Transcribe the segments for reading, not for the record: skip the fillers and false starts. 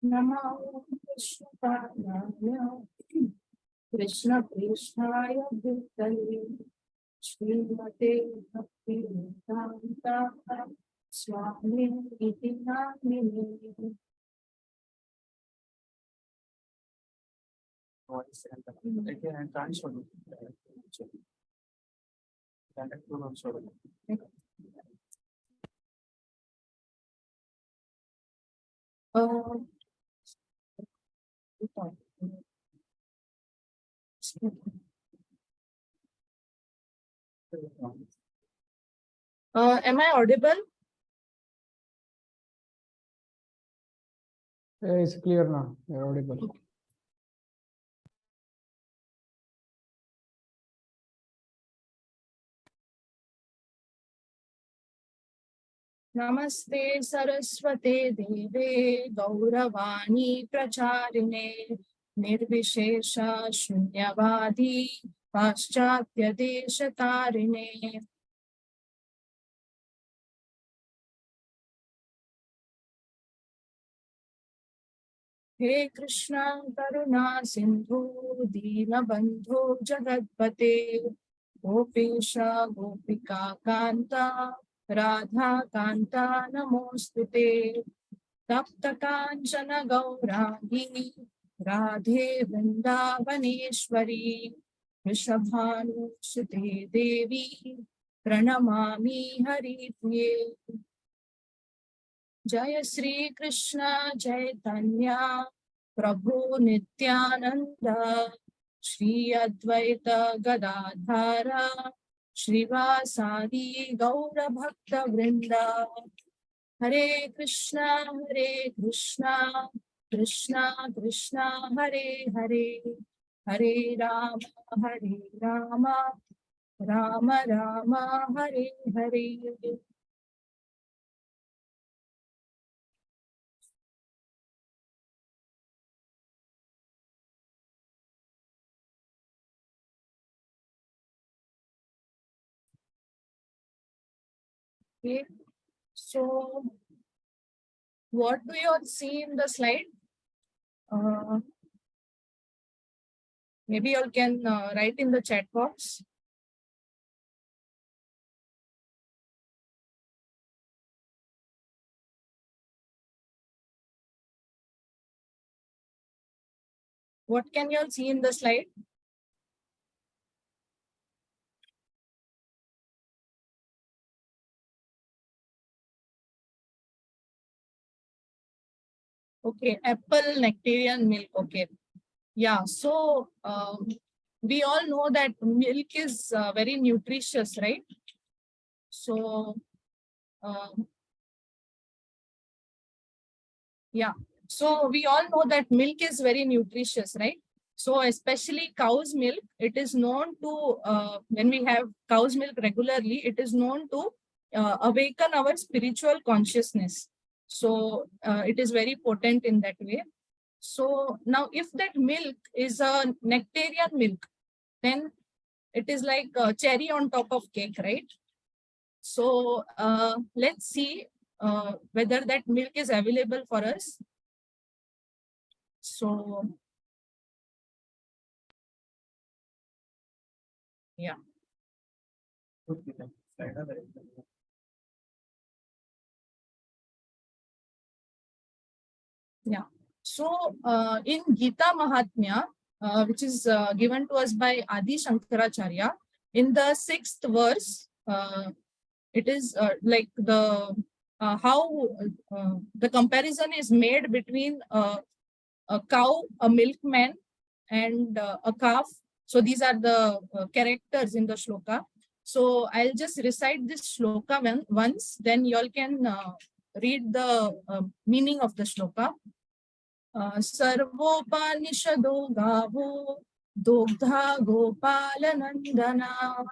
Namo Krishna Krishna Krishnaya Bhutale Srimate Bhakti Vedanta Swami Iti Namine. Am I audible? It's clear now. You're audible. Namaste Saraswate Deve Gauravani Pracharine Nirvishesha Shunyavadi Paschatya Deshatarine. He Krishna Karuna Sindhu Deenabandhu Jagatpate Gopesha Gopika Kanta Radha Kanta Namostute Tapta Kanchana Gauragi Radhe Vrindavaneshwari Vrishabhanu Sute Devi Pranamami Haripriye. Jaya Sri Krishna Chaitanya Prabhu Nityananda Shri Advaita Gadadhara Shrivasadi Gaura Bhakta Vrinda. Hare Krishna Krishna Krishna Hare Hare Hare Rama Rama Rama Hare Hare. Okay, so what do you all see in the slide? Maybe you all can write in the chat box. What can you all see in the slide? Okay, apple nectarian milk. Okay, yeah. So we all know that milk is very nutritious, right? So yeah. So we all know that milk is very nutritious, right? So especially cow's milk, it is known to, when we have cow's milk regularly, it is known to awaken our spiritual consciousness. So it is very potent in that way. So now if that milk is a nectarian milk, then it is like a cherry on top of cake, right? So let's see whether that milk is available for us. So yeah. Yeah. So in Gita Mahatmya, which is given to us by Adi Shankaracharya, in the 6th verse, it is like the how the comparison is made between a cow, a milkman, and a calf. So these are the characters in the shloka. So I'll just recite this shloka once, then you all can read the meaning of the shloka. Sarvopanishado gavo dogdha gopalanandana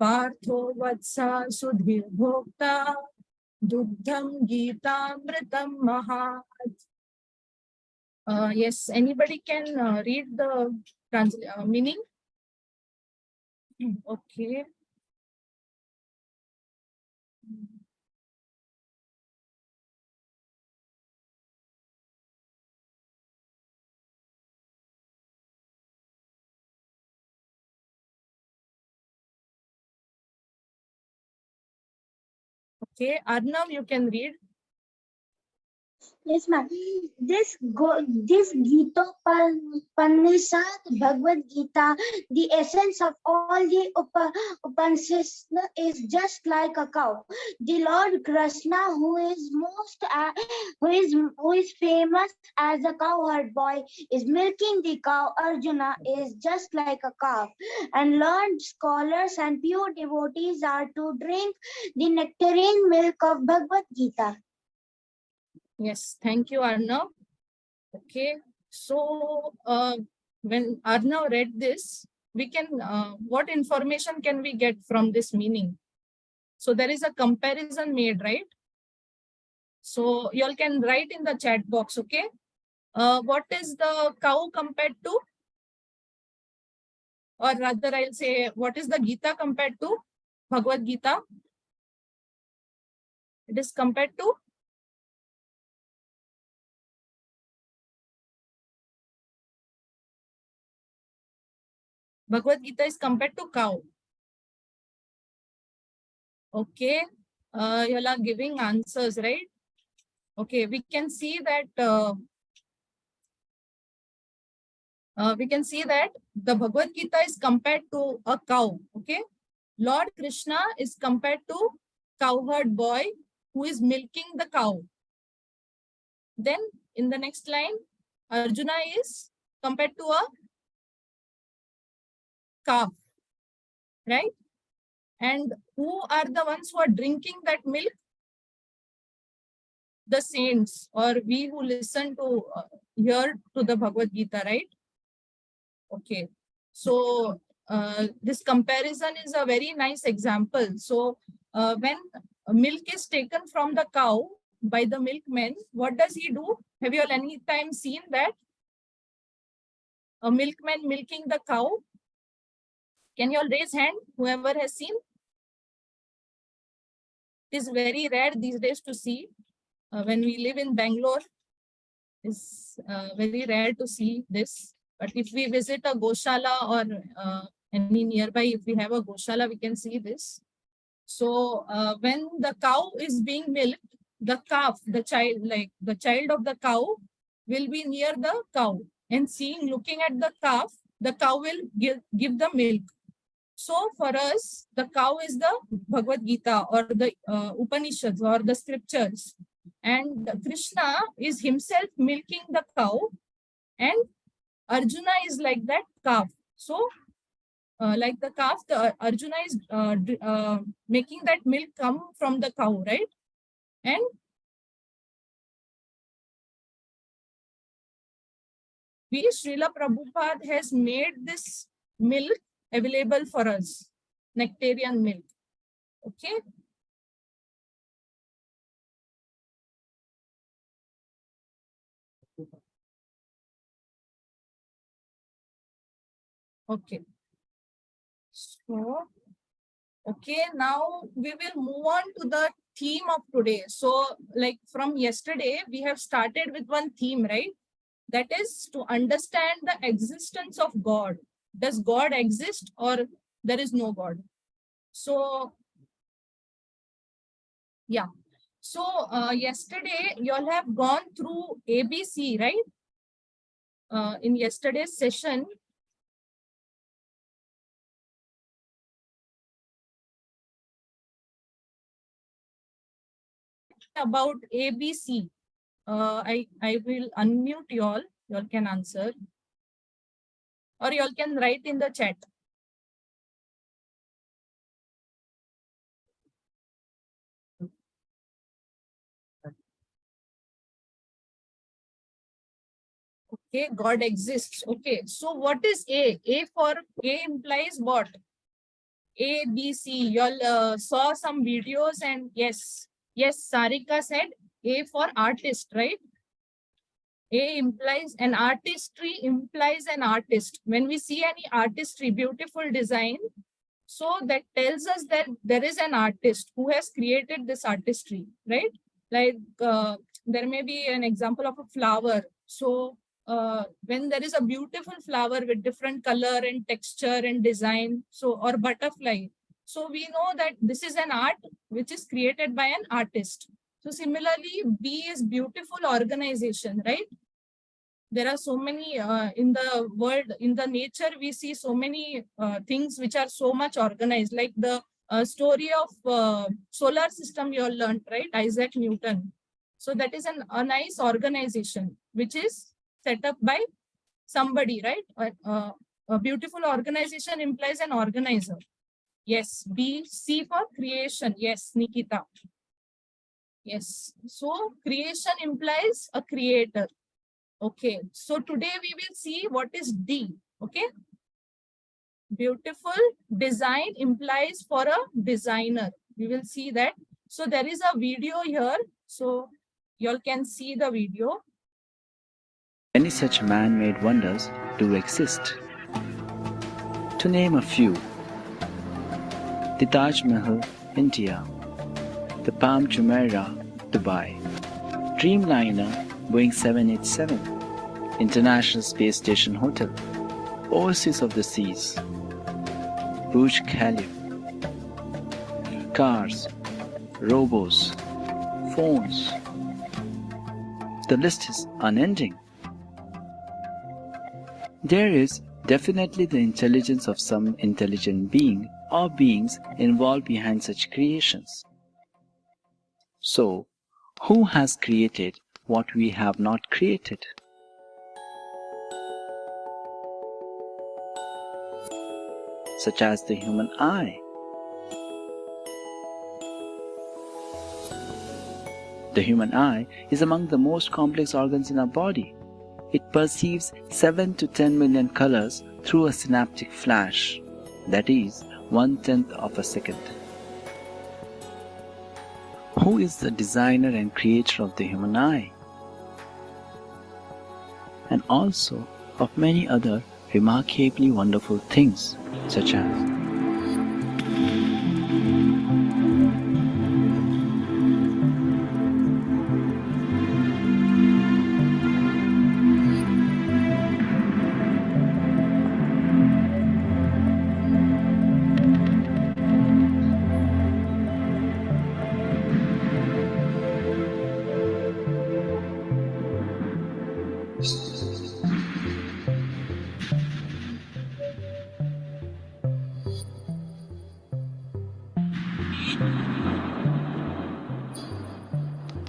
partho vatsa sudhir bhokta dugdham geetamritam mahat. Yes, anybody can read the meaning? Okay. Okay, Arnav, you can read. Yes, ma'am. This Gita Upanishad, Bhagavad Gita, the essence of all the Upanishads is just like a cow. The Lord Krishna, who is famous as a cowherd boy, is milking the cow. Arjuna is just like a calf, and learned scholars and pure devotees are to drink the nectarine milk of Bhagavad Gita. Yes, thank you, Arnav. Okay, so when Arnav read this, we can, what information can we get from this meaning? So there is a comparison made, right? So you all can write in the chat box, okay? What is the cow compared to? Or rather, I'll say, what is the Gita compared to? Bhagavad Gita. It is compared to? Bhagavad Gita is compared to cow. Okay, you all are giving answers, right? Okay, we can see that the Bhagavad Gita is compared to a cow. Okay, Lord Krishna is compared to cowherd boy who is milking the cow. Then in the next line, Arjuna is compared to a calf, right? And who are the ones who are drinking that milk? The saints, or we who listen to hear to the Bhagavad Gita, right? Okay, so this comparison is a very nice example. So when milk is taken from the cow by the milkman, what does he do? Have you all any time seen that? A milkman milking the cow? Can you all raise hand, whoever has seen? It is very rare these days to see. When we live in Bangalore, it's very rare to see this. But if we visit a Goshala or any nearby, if we have a Goshala, we can see this. So when the cow is being milked, the calf, the child of the cow will be near the cow, and looking at the cow will give the milk. So for us, the cow is the Bhagavad Gita or the Upanishads or the scriptures. And Krishna is himself milking the cow, and Arjuna is like that calf. So like the calf, Arjuna is making that milk come from the cow, right? And Srila Prabhupada has made this milk available for us, nectarian milk. Okay. Okay. So, okay, now we will move on to the theme of today. So, like from yesterday, we have started with one theme, right? That is to understand the existence of God. Does God exist or there is no God? So, yeah. So, yesterday, you all have gone through ABC, right? In yesterday's session, about ABC. I will unmute you all. You all can answer. Or you all can write in the chat. Okay, God exists. Okay, so what is A? A implies what? A, B, C. You all saw some videos, and yes, Sarika said A for artist, right? A implies an artistry implies an artist. When we see any artistry, beautiful design, so that tells us that there is an artist who has created this artistry, right? Like there may be an example of a flower. So when there is a beautiful flower with different color and texture and design, so or butterfly. So we know that this is an art which is created by an artist. So similarly, B is beautiful organization, right? There are so many in the world, in the nature, we see so many things which are so much organized, like the story of solar system you all learned, right? Isaac Newton. So that is a nice organization which is set up by somebody, right? A beautiful organization implies an organizer. Yes. B, C for creation. Yes, Nikita. Yes. So creation implies a creator. Okay. So today we will see what is D. Okay. Beautiful design implies for a designer. We will see that. So there is a video here. So you all can see the video. Many such man-made wonders do exist. To name a few, the Taj Mahal, India, the Palm Jumeirah, Dubai, Dreamliner, Boeing 787, International Space Station Hotel, Oasis of the Seas, Burj Khalifa, cars, robos, phones. The list is unending. There is definitely the intelligence of some intelligent being or beings involved behind such creations. So, who has created what we have not created? Such as the human eye. The human eye is among the most complex organs in our body. It perceives 7 to 10 million colors through a synaptic flash, that is, 1/10 of a second. Who is the designer and creator of the human eye? And also of many other remarkably wonderful things, such as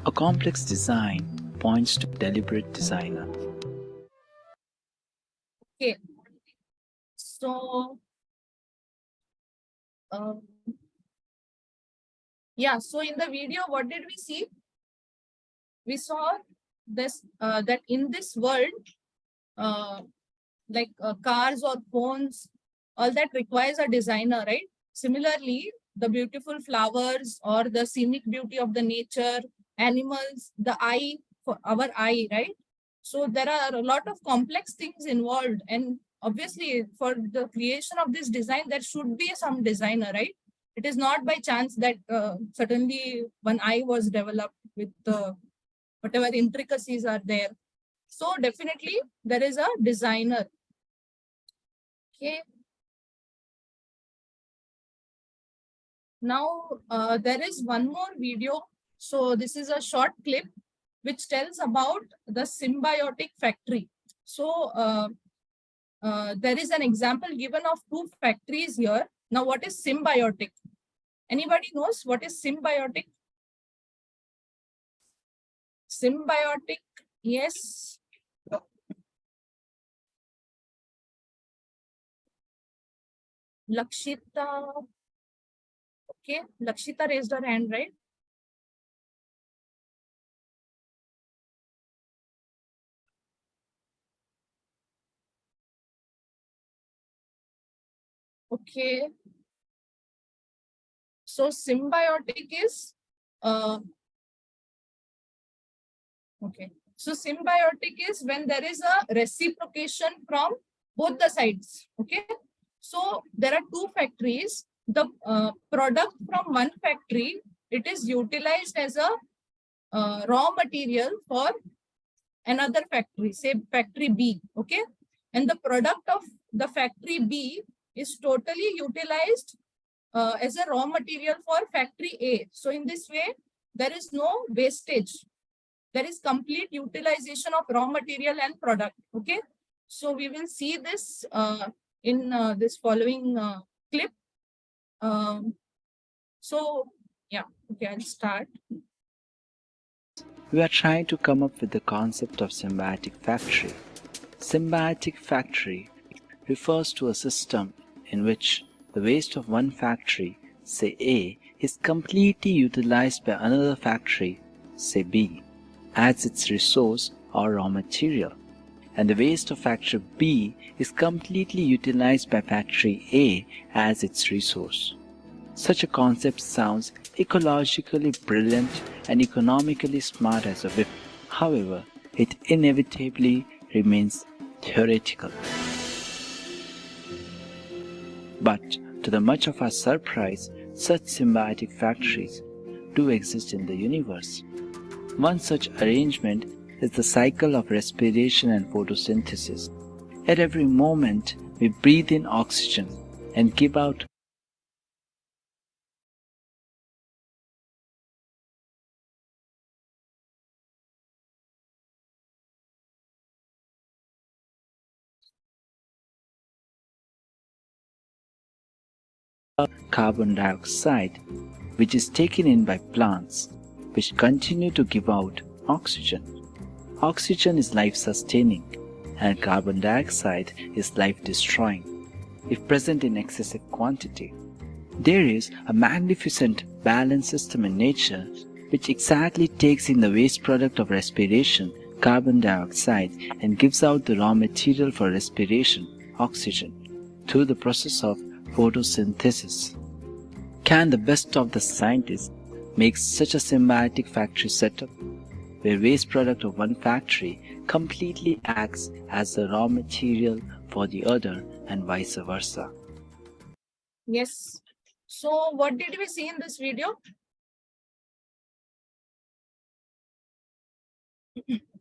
a complex design points to deliberate designer. Okay. So, yeah, so in the video, what did we see? We saw this that in this world, like cars or phones, all that requires a designer, right? Similarly, the beautiful flowers or the scenic beauty of the nature, animals, the eye, for our eye, right? So there are a lot of complex things involved, and obviously for the creation of this design, there should be some designer, right? It is not by chance that suddenly one eye was developed with whatever intricacies are there. So definitely there is a designer. Okay. Now there is one more video. So this is a short clip which tells about the symbiotic factory. So there is an example given of two factories here. Now what is symbiotic? Anybody knows what is symbiotic? Symbiotic, yes. Lakshita. Okay, Lakshita raised her hand, right? Okay. So symbiotic is okay. So symbiotic is when there is a reciprocation from both the sides. Okay. So there are two factories. The product from one factory, it is utilized as a raw material for another factory, say factory B. Okay. And the product of the factory B is totally utilized as a raw material for factory A. So in this way, there is no wastage. There is complete utilization of raw material and product. Okay. So we will see this in this following clip. So yeah, okay, I'll start. We are trying to come up with the concept of symbiotic factory. Symbiotic factory refers to a system in which the waste of one factory, say A, is completely utilized by another factory, say B, as its resource or raw material, and the waste of factory B is completely utilized by factory A as its resource. Such a concept sounds ecologically brilliant and economically smart as a whip. However, it inevitably remains theoretical. But to the much of our surprise, such symbiotic factories do exist in the universe. One such arrangement is the cycle of respiration and photosynthesis. At every moment, we breathe in oxygen and give out carbon dioxide, which is taken in by plants, which continue to give out oxygen. Oxygen is life-sustaining, and carbon dioxide is life-destroying, if present in excessive quantity. There is a magnificent balanced system in nature which exactly takes in the waste product of respiration, carbon dioxide, and gives out the raw material for respiration, oxygen, through the process of photosynthesis. Can the best of the scientists make such a symbiotic factory setup, where waste product of one factory completely acts as the raw material for the other and vice versa? Yes. So what did we see in this video?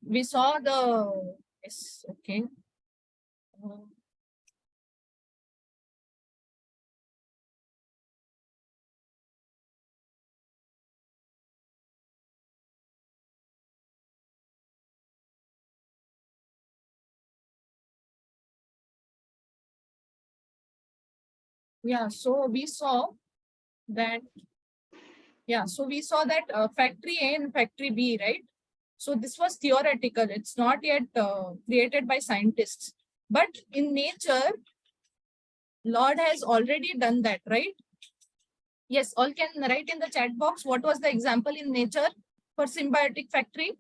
We saw the, yes, okay. Yeah, so we saw that, factory A and factory B, right? So this was theoretical. It's not yet created by scientists. But in nature, Lord has already done that, right? Yes, all can write in the chat box what was the example in nature for symbiotic factory.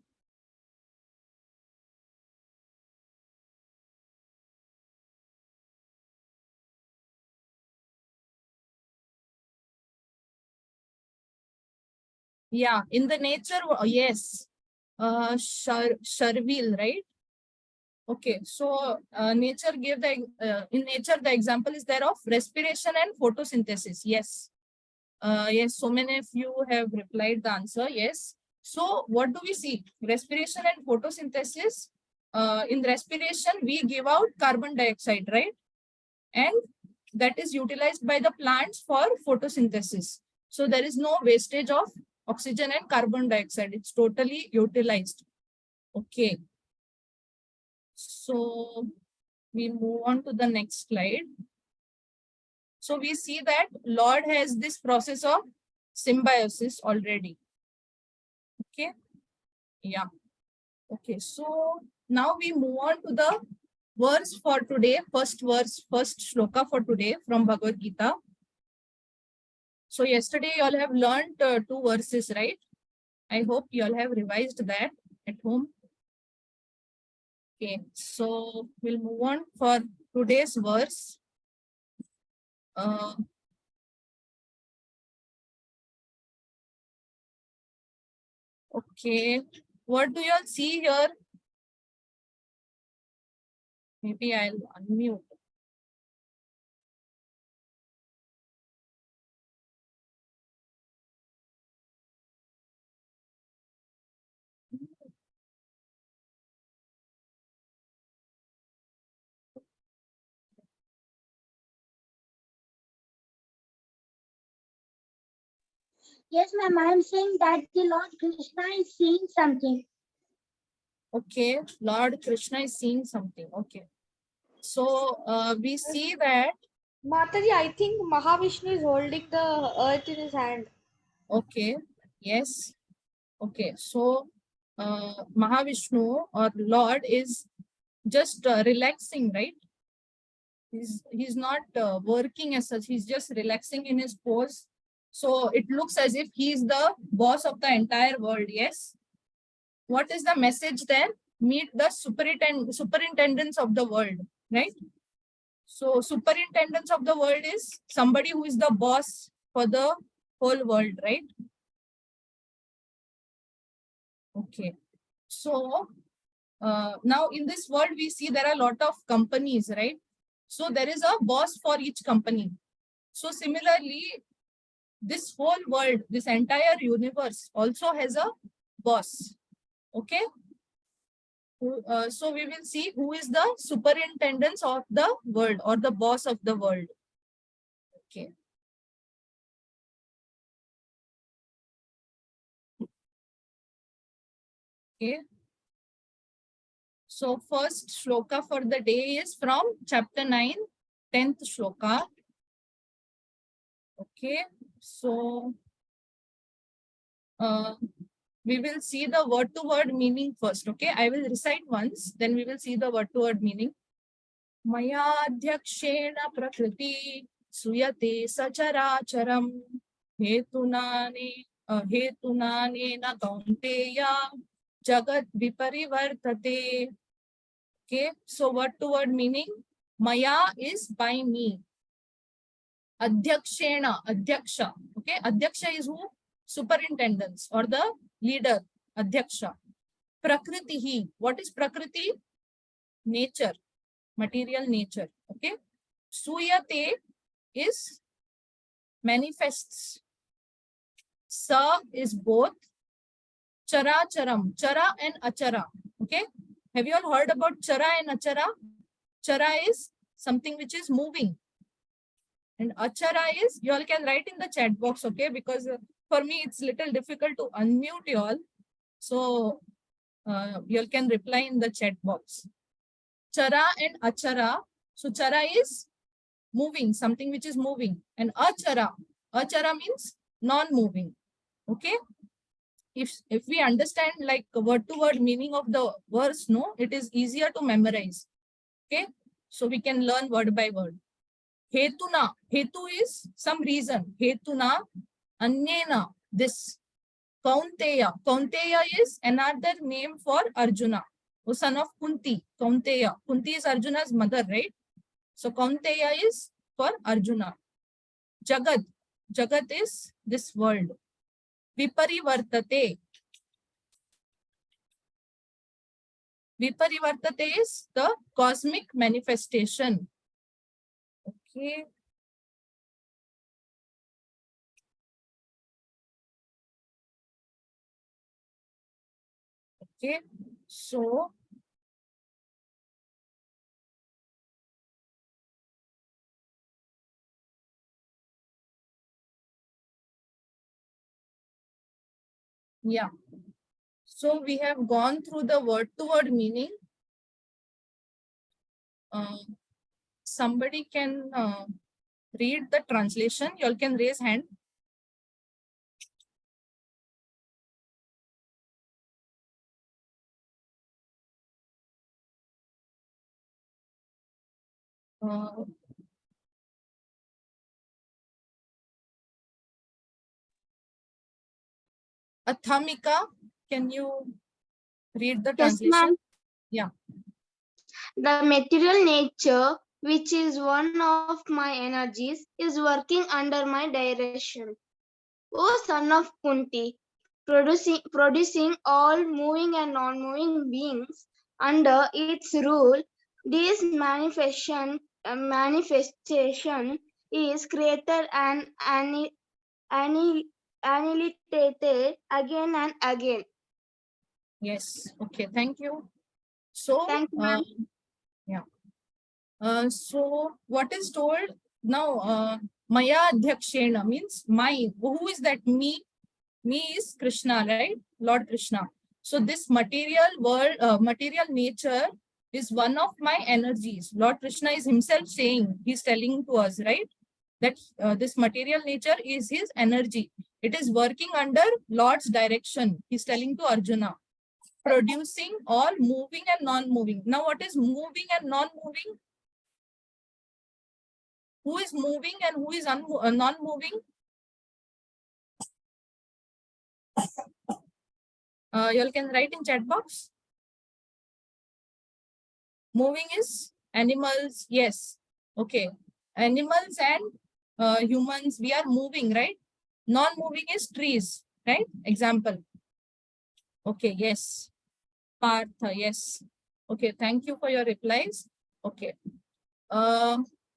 Yeah, in the nature, yes. Sherville, right? Okay, so nature gave the in nature the example is there of respiration and photosynthesis. Yes, yes. So many of you have replied the answer. Yes. So what do we see? Respiration and photosynthesis. In respiration, we give out carbon dioxide, right? And that is utilized by the plants for photosynthesis. So there is no wastage of oxygen and carbon dioxide. It's totally utilized. Okay. So we move on to the next slide. So we see that Lord has this process of symbiosis already. Okay. Yeah. Okay. So now we move on to the verse for today. First verse, first shloka for today from Bhagavad Gita. So yesterday you all have learned 2 verses, right? I hope you all have revised that at home. Okay. So we'll move on for today's verse. Okay, what do you all see here? Maybe I'll unmute. Yes, ma'am. I'm saying that the Lord Krishna is seeing something. Okay, Lord Krishna is seeing something. Okay. So we see that, Mataji, I think Mahavishnu is holding the earth in his hand. okay, yes. Okay, so Mahavishnu or Lord is just relaxing, right? He's not working as such. He's just relaxing in his pose. So it looks as if he is the boss of the entire world. Yes. What is the message there? Meet the superintendents of the world, right? So superintendents of the world is somebody who is the boss for the whole world, right? Okay. So now in this world, we see there are a lot of companies, right? So there is a boss for each company. So similarly, this whole world, this entire universe also has a boss. Okay. So we will see who is the superintendents of the world or the boss of the world. Okay. Okay. So first shloka for the day is from chapter 9, 10th shloka. Okay. So we will see the word to word meaning first. Okay. I will recite once, then we will see the word to word meaning. मयाध्यक्षेण प्रकृति सुयते सचराचरं हेतुनानेन कौन्तेय जगत् विपरिवर्तते. Okay, so word to word meaning, maya is by me, adhyakshena, adhyaksha. Okay, adhyaksha is who? Superintendents or the leader, adhyaksha. Prakritihi, what is prakriti? Nature, material nature. Okay, suyate is manifests. Sa is both. Characharam, chara and achara. Okay, have you all heard about chara and achara? Chara is something which is moving, and achara is, you all can write in the chat box. Okay, because for me it's little difficult to unmute you all, so you all can reply in the chat box. Chara and achara. So chara is moving, something which is moving, and achara means non-moving. Okay, if we understand like word to word meaning of the verse, no, it is easier to memorize. Okay, so we can learn word by word. Hetuna, hetu is some reason. Hetuna, anyena, this. Kaunteya, Kaunteya is another name for Arjuna, who son of Kunti. Kaunteya, Kunti is Arjuna's mother, right? So Kaunteya is for Arjuna. Jagat, Jagat is this world. Viparivartate, Viparivartate is the cosmic manifestation. Okay. Okay. So yeah. So we have gone through the word to word meaning. Somebody can read the translation. You all can raise hand. Athamika, can you read the Yes, translation? ma'am. Yeah. The material nature, which is one of my energies, is working under my direction. O son of Kunti, producing all moving and non-moving beings under its rule, this manifestation is created and annihilated again and again. Yes. Okay. Thank you. So, Thank you, ma'am. yeah. So what is told now? Maya adhyakshena means my. Who is that me? Me is Krishna, right? Lord Krishna. So this material world, material nature is one of my energies. Lord Krishna is himself saying, he's telling to us, right? That this material nature is his energy. It is working under Lord's direction. He's telling to Arjuna, producing all moving and non-moving. Now, what is moving and non-moving? Who is moving and who is non-moving? You all can write in chat box. Moving is animals. Yes. Okay. Animals and humans, we are moving, right? Non-moving is trees, right? Example. Okay. Yes. Partha. Yes. Okay. Thank you for your replies. Okay.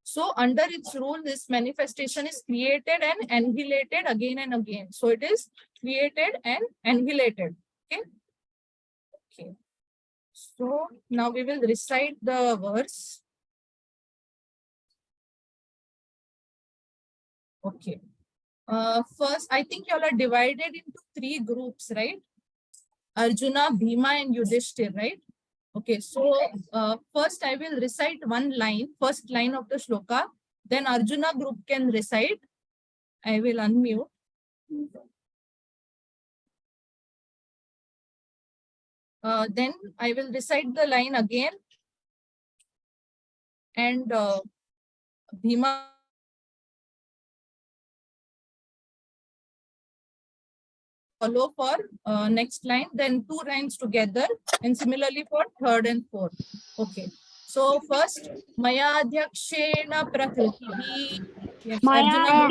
So under its rule, this manifestation is created and annihilated again and again. So it is created and annihilated. Okay. Okay. So now we will recite the verse. Okay. First, I think you all are divided into 3 groups, right? Arjuna, Bhima, and Yudhishthir, right? Okay. So first I will recite one line, first line of the shloka. Then Arjuna group can recite. I will unmute. Then I will recite the line again. And Bhima follow for next line, then 2 lines together, and similarly for third and fourth. Okay. So first, Maya Adhyakshena Prakritihi. Yes, Arjuna.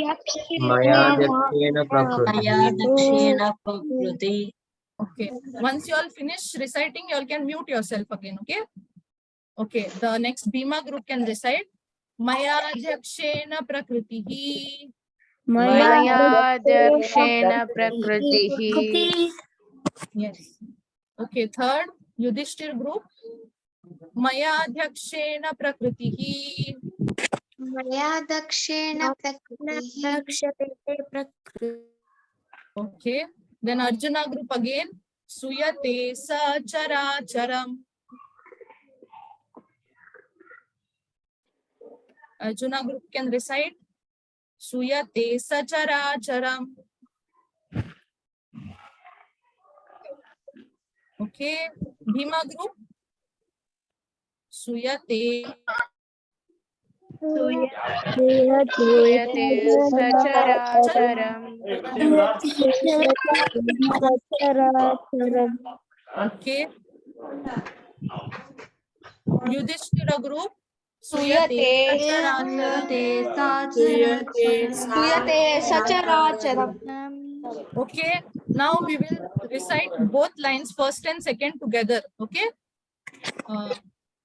Maya Dakshena Prakriti. Okay. Once you all finish reciting, you all can mute yourself again. Okay. Okay. The next Bhima group can recite. Maya Adhyakshena Prakritihi. Maya Dakshena Prakritihi. Yes. Okay. Third, Yudhishthir group. Maya Adhyakshena Prakritihi. Maya dakshena prakritihi. Okay. Then Arjuna group again. Suyate Sacharacharam. Arjuna group can recite. Suyate Sacharacharam. Okay. Bhima group. Suyate. Suyate Sacharacharam. Okay. Yudhishthira group. Suyate Suyate sacharacharam. Okay. Now we will recite both lines, first and second together. Okay.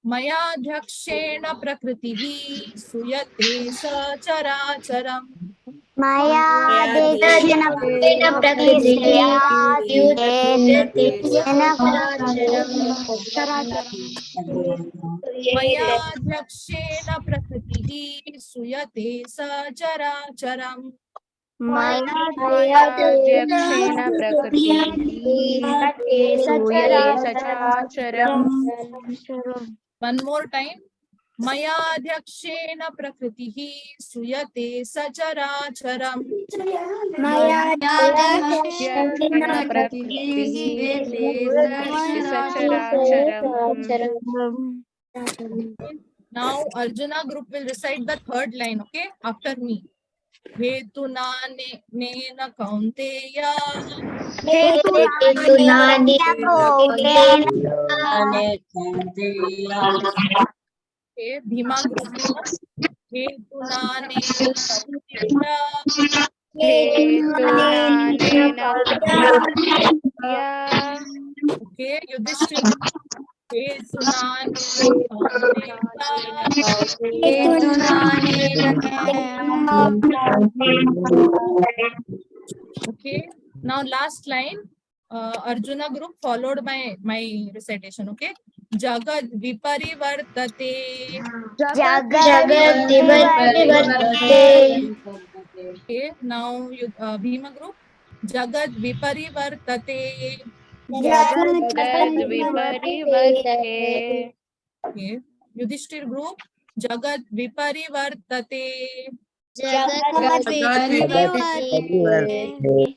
Maya Dhakshena Prakritihi Suyate Sacharacharam. Maya Dekshena Prakritiya Maya Dhakshena Prakritihi Suyate Sacharacharam. Maya Dakshena Prakritihi. Suyate Sacharacharam. One more time. Maya Dhakshena Prakritihi Suyate Sacharacharam. Maya Dakshena Prakritihi. Suyate Sacharacharam. Now Arjuna group will recite the third line, okay, after me. Hetuna nena kaunteya. Okay, Bhima group now. Hetuna nena kaunteya. Hetunanena kauteya. Okay, Yudhishthir group. Hetuna nena kaunteya. Okay. Now last line, Arjuna group followed by my recitation. Okay. Jagad Viparivartate. Okay. Now Bhima group. Jagad viparivartate. Jagadviparivartate. Okay. Yudhishthir group. Jagad viparivartate. Jagadviparivartate.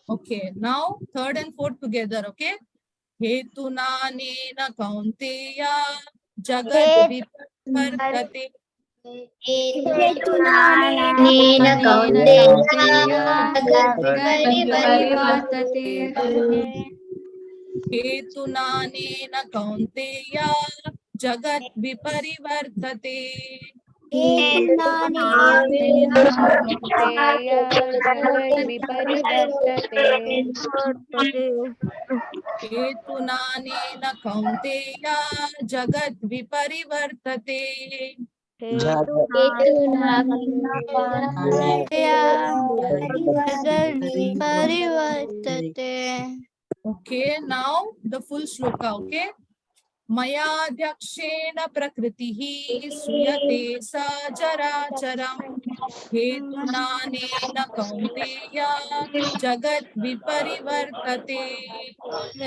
Okay. Now third and fourth together. Okay. Hetuna nena kaunteya. Jagad viparivartate. Hetunanena Nena kaunteya kaunteya jagadviparivartate. Hetuna nena kaunteya. Jagad viparivartate. Nena kaunteya jagadviparivartate. Hetuna nena kaunteya. Jagad viparivartate. Jagadviparivartate. Okay, now the full shloka. Okay. Mayadhyakshena prakritihi suyate sajaracharam hetunanena kaunteya jagat viparivartate.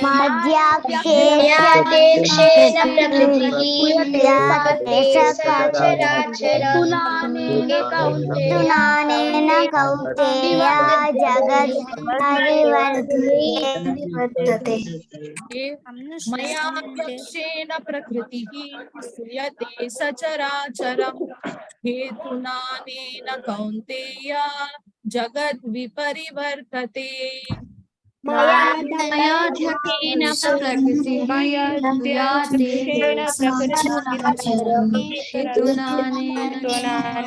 Madhyaksheణ prakritihi suyate sacharacharam hetunanena kaunteya jagad parivartate. Okay. Mayadhyakshena prakritihi suyate sacharacharam hetunanena kaunteya jagat viparivartate. Mayadhyakshena prakritihi hetunanena kaunteya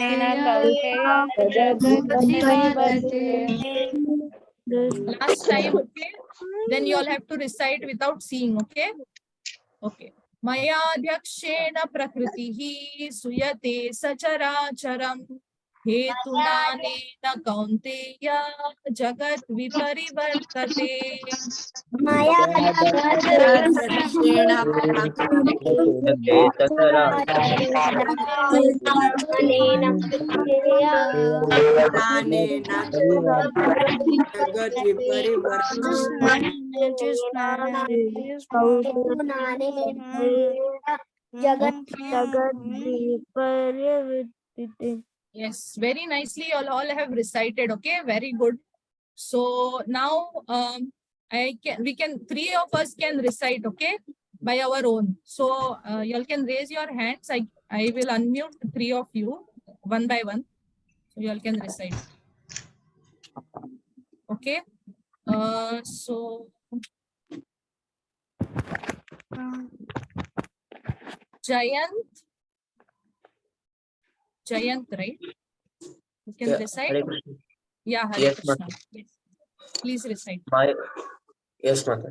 jagadviparivartate. Last time, okay? Then you all have to recite without seeing, okay? Okay. Mayadhyakshena prakritihi suyate sacharacharam hetunanena kaunteya jagat viparivartate. Yes, very nicely you all have recited, okay? Very good. So now we can three of us can recite, okay, by our own. So you all can raise your hands. I will unmute three of you one by one. So you all can recite. Okay. So Jayant, right? You can recite. Hare Krishna. Yeah, Hare Yes, Krishna. Mata. Yes. Please recite. Yes, Mata.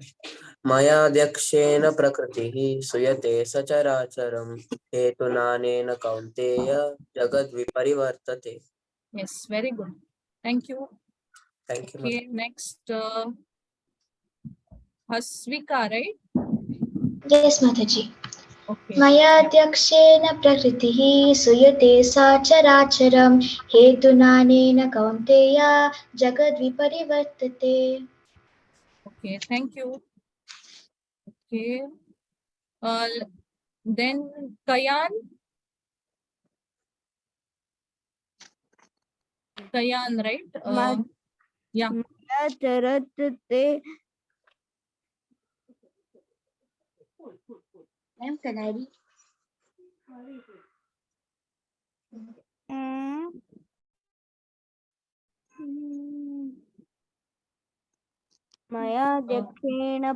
Mayadhyakshena prakritihi suyate sacharacharam hetunanena kaunteya jagad viparivartate. Yes, very good. Thank you. Thank you, Mata. Okay, next Hasvika, right? Yes, Mataji. Okay. Mayadhyakshena prakritihi suyate sacharacharam hetunanena kaunteya jagadviparivartate. Okay, thank you. Okay. Then Kayan, right? Yeah. Ma'am, can I read? Mayadhyakshena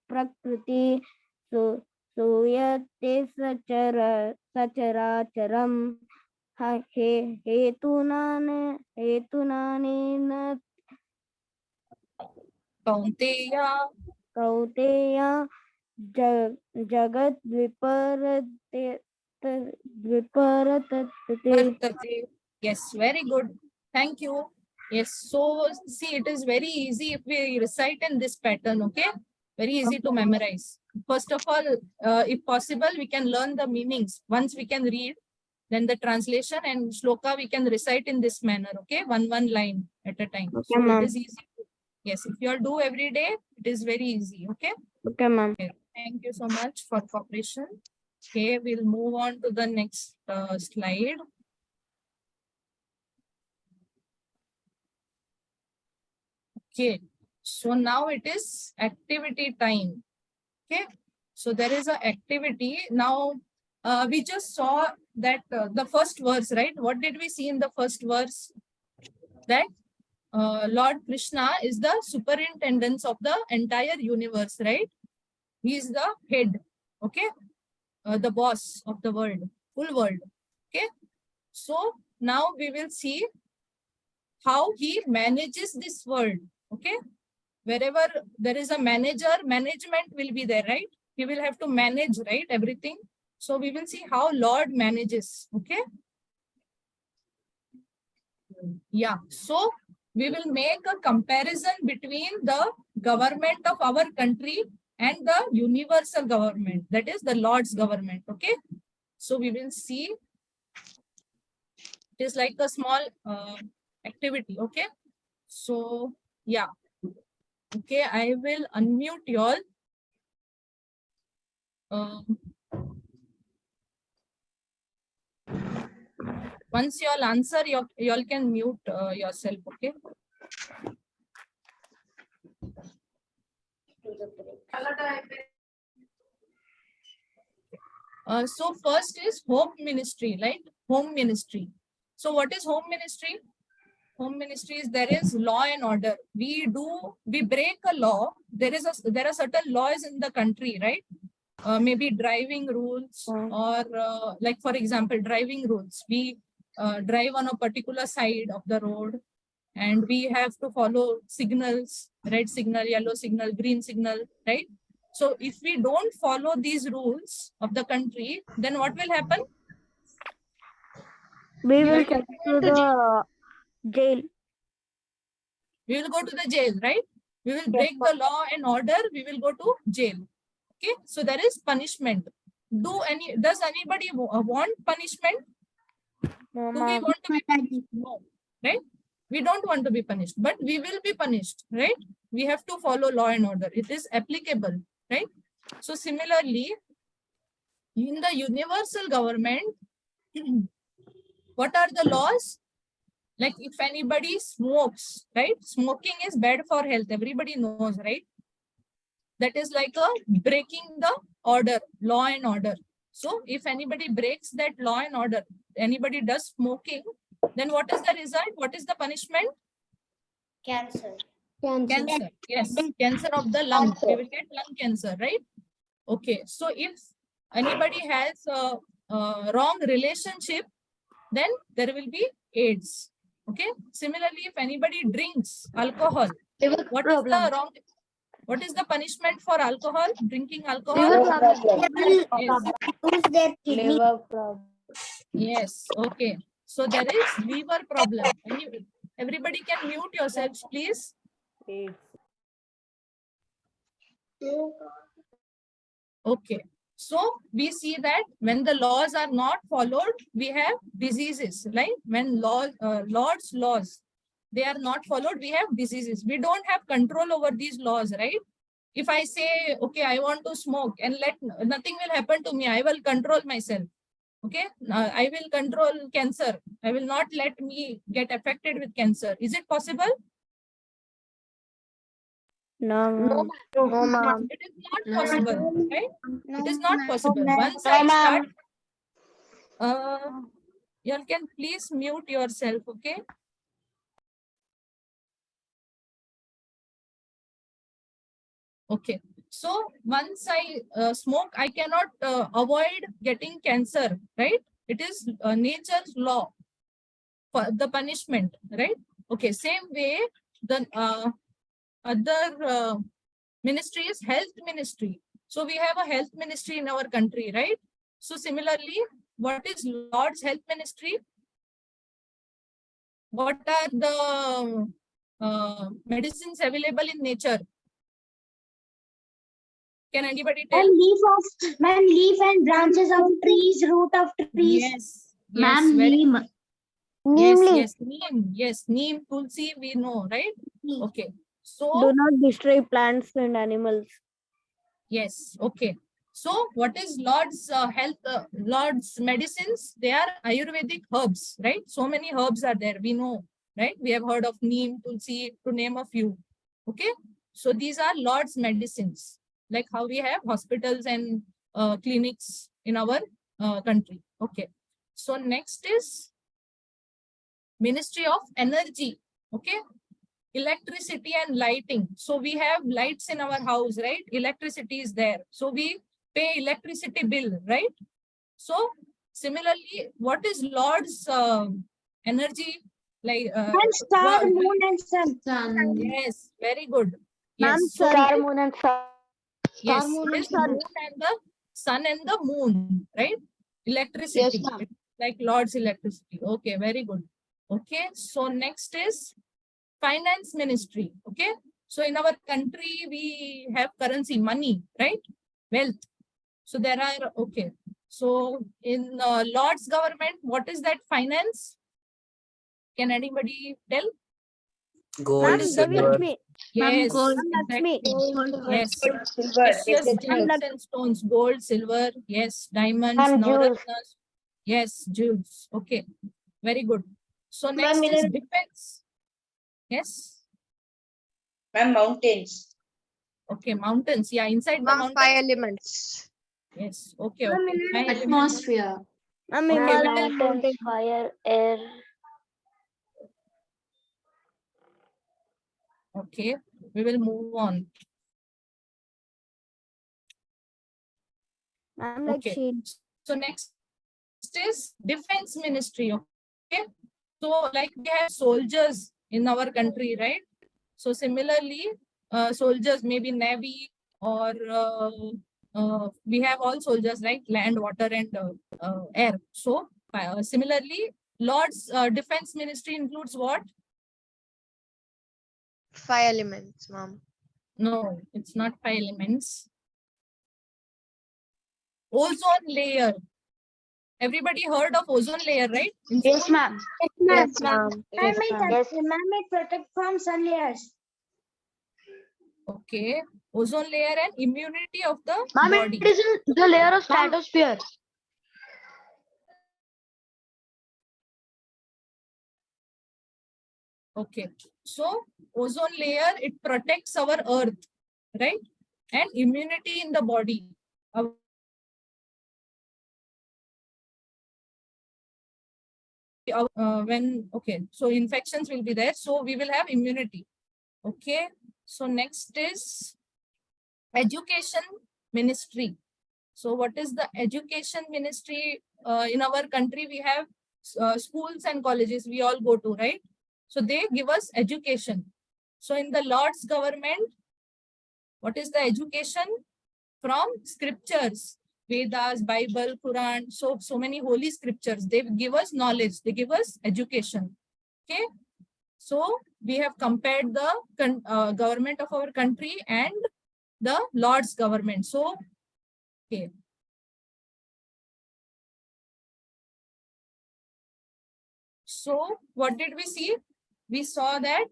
prakriti suyate sacharacharam hetunanena Kaunteya kauteya jagat viparatate. Vartate. Yes, very good. Thank you. Yes, so see, it is very easy if we recite in this pattern, okay? Very easy to memorize. First of all, if possible, we can learn the meanings. Once we can read, then the translation and shloka we can recite in this manner, okay? One line at a time. Okay, So it ma'am. is easy. Yes, if you all do every day, it is very easy. Okay. Okay, ma'am. Okay. Thank you so much for cooperation. Okay, we'll move on to the next slide. Okay, so now it is activity time. Okay, so there is a activity. Now, we just saw that the first verse, right? What did we see in the first verse? That Lord Krishna is the superintendent of the entire universe, right? He is the head, okay? The boss of the world, full world, okay? So now we will see how he manages this world, okay? Wherever there is a manager, management will be there, right? He will have to manage, right? Everything. So we will see how Lord manages, okay? Yeah, so we will make a comparison between the government of our country and the universal government, that is the Lord's government, okay? So we will see, it is like a small activity, okay? So, yeah. Okay, I will unmute you all. Once you all answer, you all can mute yourself, okay? So first is home ministry, right? Home ministry. So what is home ministry? Home ministry is there is law and order. We break a law. There are certain laws in the country, right? Maybe driving rules or like for example, driving rules. We drive on a particular side of the road and we have to follow signals, red signal, yellow signal, green signal, right? So if we don't follow these rules of the country, then what will happen? We will take to the jail. We will go to the jail, right? We will break the law and order, we will go to jail. Okay, so there is punishment. Does anybody want punishment? No, Do we ma'am. want to be punished? No, right? We don't want to be punished, but we will be punished, right? We have to follow law and order. It is applicable, right? So similarly, in the universal government, what are the laws? Like if anybody smokes, right? Smoking is bad for health. Everybody knows, right? That is like a breaking the order, law and order. So if anybody breaks that law and order, anybody does smoking, then what is the result? What is the punishment? Cancer. Cancer. Yes, cancer of the lung. We will get lung cancer, right? Okay. So if anybody has a wrong relationship, then there will be AIDS. Okay. Similarly, if anybody drinks alcohol, what is the punishment for alcohol? Drinking alcohol? Yes. Liver problem. Yes. Okay. So there is liver problem. Everybody can mute yourselves, please. Okay. So we see that when the laws are not followed, we have diseases, right? When Lord's laws, they are not followed, we have diseases. We don't have control over these laws, right? If I say, okay, I want to smoke and nothing will happen to me, I will control myself. Okay, I will control cancer. I will not let me get affected with cancer. Is it possible? No, ma'am. No, ma'am. It is not possible, right? It is not possible. ma'am. Once No, I ma'am. start, you all can please mute yourself, okay? Okay. So once I smoke, I cannot avoid getting cancer, right? It is nature's law for the punishment, right? Okay. Same way, the other ministry is health ministry. So we have a health ministry in our country, right? So similarly, what is Lord's health ministry? What are the medicines available in nature? Can anybody tell? Leaf and branches of trees, root of trees. Yes. Ma'am, very neem. Yes, yes, neem. Yes, neem, tulsi, we know, right? Okay. So Do not destroy plants and animals. yes, okay. So what is Lord's health, Lord's medicines? They are Ayurvedic herbs, right? So many herbs are there. We know, right? We have heard of neem, tulsi, to name a few. Okay. So these are Lord's medicines, like how we have hospitals and clinics in our country. Okay. So next is Ministry of Energy. Okay. Electricity and lighting. So we have lights in our house, right? Electricity is there. So we pay electricity bill, right? So similarly, what is Lord's energy? Like And star, moon, and sun. yes, very good. Ma'am, Yes. So star, it- moon, and sun. yes, moon, it and is sun. moon and the sun and the moon, right? Electricity. ma'am. It's like Lord's electricity. Okay, very good. Okay. So next is finance ministry. Okay. So in our country, we have currency, money, right? Wealth. So there are, okay. So in Lord's government, what is that finance? Can anybody tell? Gold, Ma'am, Devi silver, Lakshmi. Yes, Ma'am, Lakshmi. exactly. Yes. Silver. Precious Ma'am, gems and stones, gold, silver, yes, diamonds, Ma'am, jewels. navratnas, yes, jewels. Okay, very good. So Ma'am, next is defense. Yes, Ma'am, mountains. okay, mountains. Yeah, inside the mountains. elements. Yes, okay, Ma'am, okay. Fine. atmosphere. Ma'am, Okay, Himalaya we will mountain, fire, air. Okay, we will move on. Ma'am, like Okay, shield. so next is defense ministry. Okay, so like we have soldiers in our country, right? So similarly, soldiers, maybe navy or we have all soldiers, right? Land, water, and air. So similarly, Lord's defense ministry includes what? 5 elements, ma'am. No, it's not 5 elements. Ozone layer. Everybody heard of ozone layer, right? In Yes, school? ma'am. Yes, ma'am. Ma'am, Yes. it protect from sun layers. Okay. Ozone layer and immunity of the Ma'am, body. it is in the layer of stratosphere. Okay. So ozone layer, it protects our earth, right? And immunity in the body. When, okay, so infections will be there. So we will have immunity. Okay. So next is education ministry. So what is the education ministry? In our country, we have schools and colleges we all go to, right? So they give us education. So in the Lord's government, what is the education? From scriptures, Vedas, Bible, Quran, so many holy scriptures. They give us knowledge, they give us education. Okay. So we have compared the government of our country and the Lord's government. So, okay. So what did we see? We saw that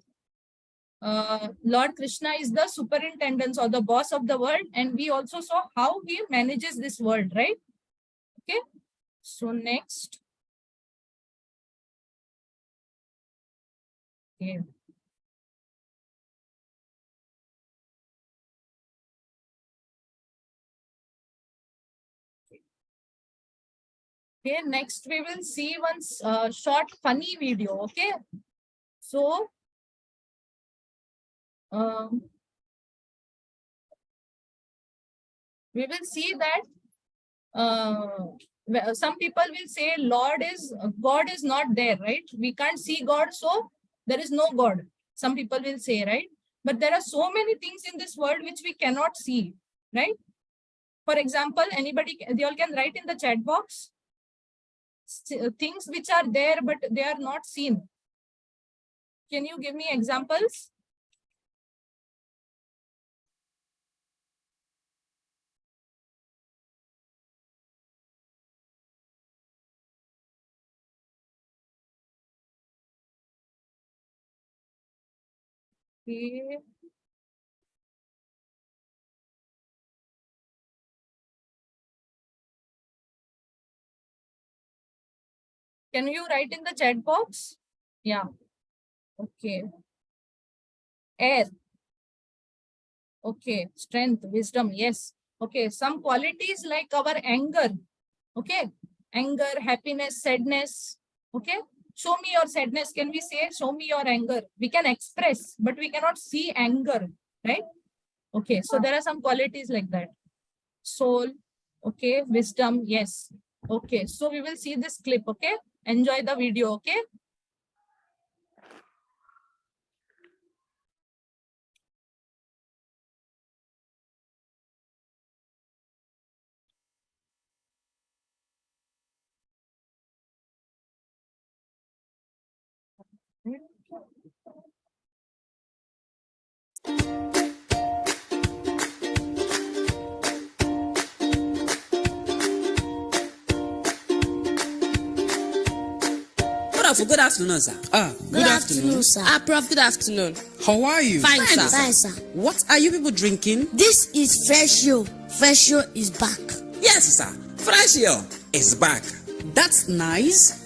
Lord Krishna is the superintendent or the boss of the world, and we also saw how he manages this world, right? Okay. So next. Okay. Okay, next we will see one short funny video. Okay. So we will see that some people will say God is not there, right? We can't see God, so there is no God. Some people will say, right? But there are so many things in this world which we cannot see, right? For example, they all can write in the chat box things which are there but they are not seen. Can you give me examples? Okay. Can you write in the chat box? Yeah. Okay. Air. Okay. Strength, wisdom. Yes. Okay. Some qualities like our anger. Okay. Anger, happiness, sadness. Okay. Show me your sadness. Can we say, show me your anger? We can express, but we cannot see anger, right? Okay. So there are some qualities like that. Soul. Okay. Wisdom. Yes. Okay. So we will see this clip. Okay. Enjoy the video. Okay. Good afternoon, sir. Good afternoon, sir. Prof, good afternoon. How are you? Fine, sir. Fine, sir. What are you people drinking? This is Freshio. Freshio is back. Yes, sir. Freshio is back. That's nice.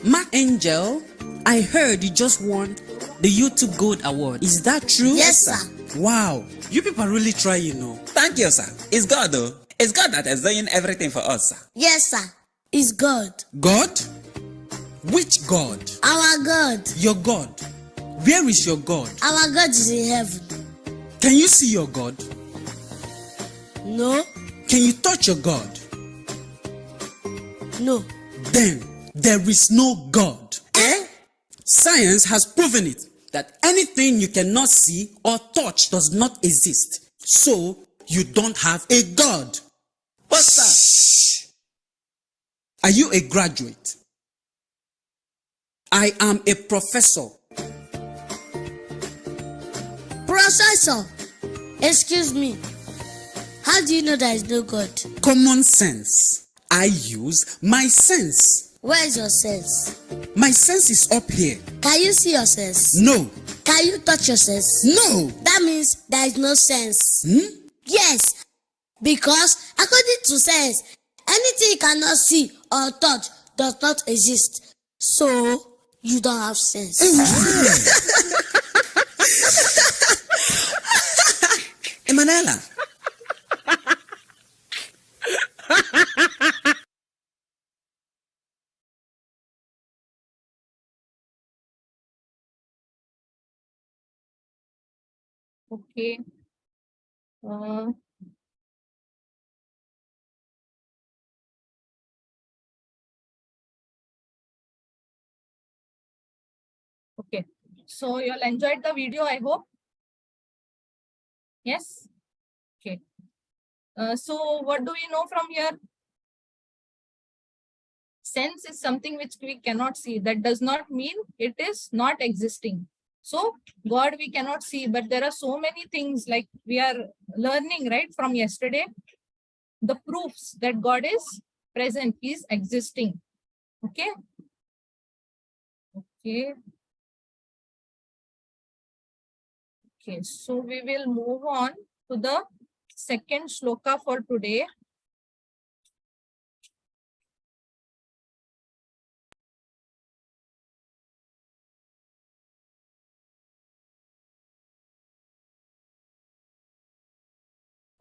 Mark Angel, I heard you just won the YouTube Gold Award. Is that true? Yes, sir. Wow, you people are really trying, you know. Thank you, sir. It's God, though. It's God that is doing everything for us, sir. Yes, sir. It's God. God? Which God? Our God. Your God. Where is your God? Our God is in heaven. Can you see your God? No. Can you touch your God? No. Then there is no God. Science has proven it that anything you cannot see or touch does not exist. So you don't have a God. But sir, are you a graduate? I am a professor. Professor, excuse me. How do you know there is no God? Common sense. I use my sense. Where is your sense? My sense is up here. Can you see your sense? No. Can you touch your sense? No. That means there is no sense. Hmm? Yes, because according to science, anything you cannot see or touch does not exist. So you don't have sense. Emanuela. Okay. Okay. So you all enjoyed the video, I hope. Yes. Okay. So what do we know from here? Sense is something which we cannot see. That does not mean it is not existing. So God we cannot see, but there are so many things like we are learning, right, from yesterday. The proofs that God is present, He is existing. Okay. Okay. Okay. So we will move on to the second shloka for today.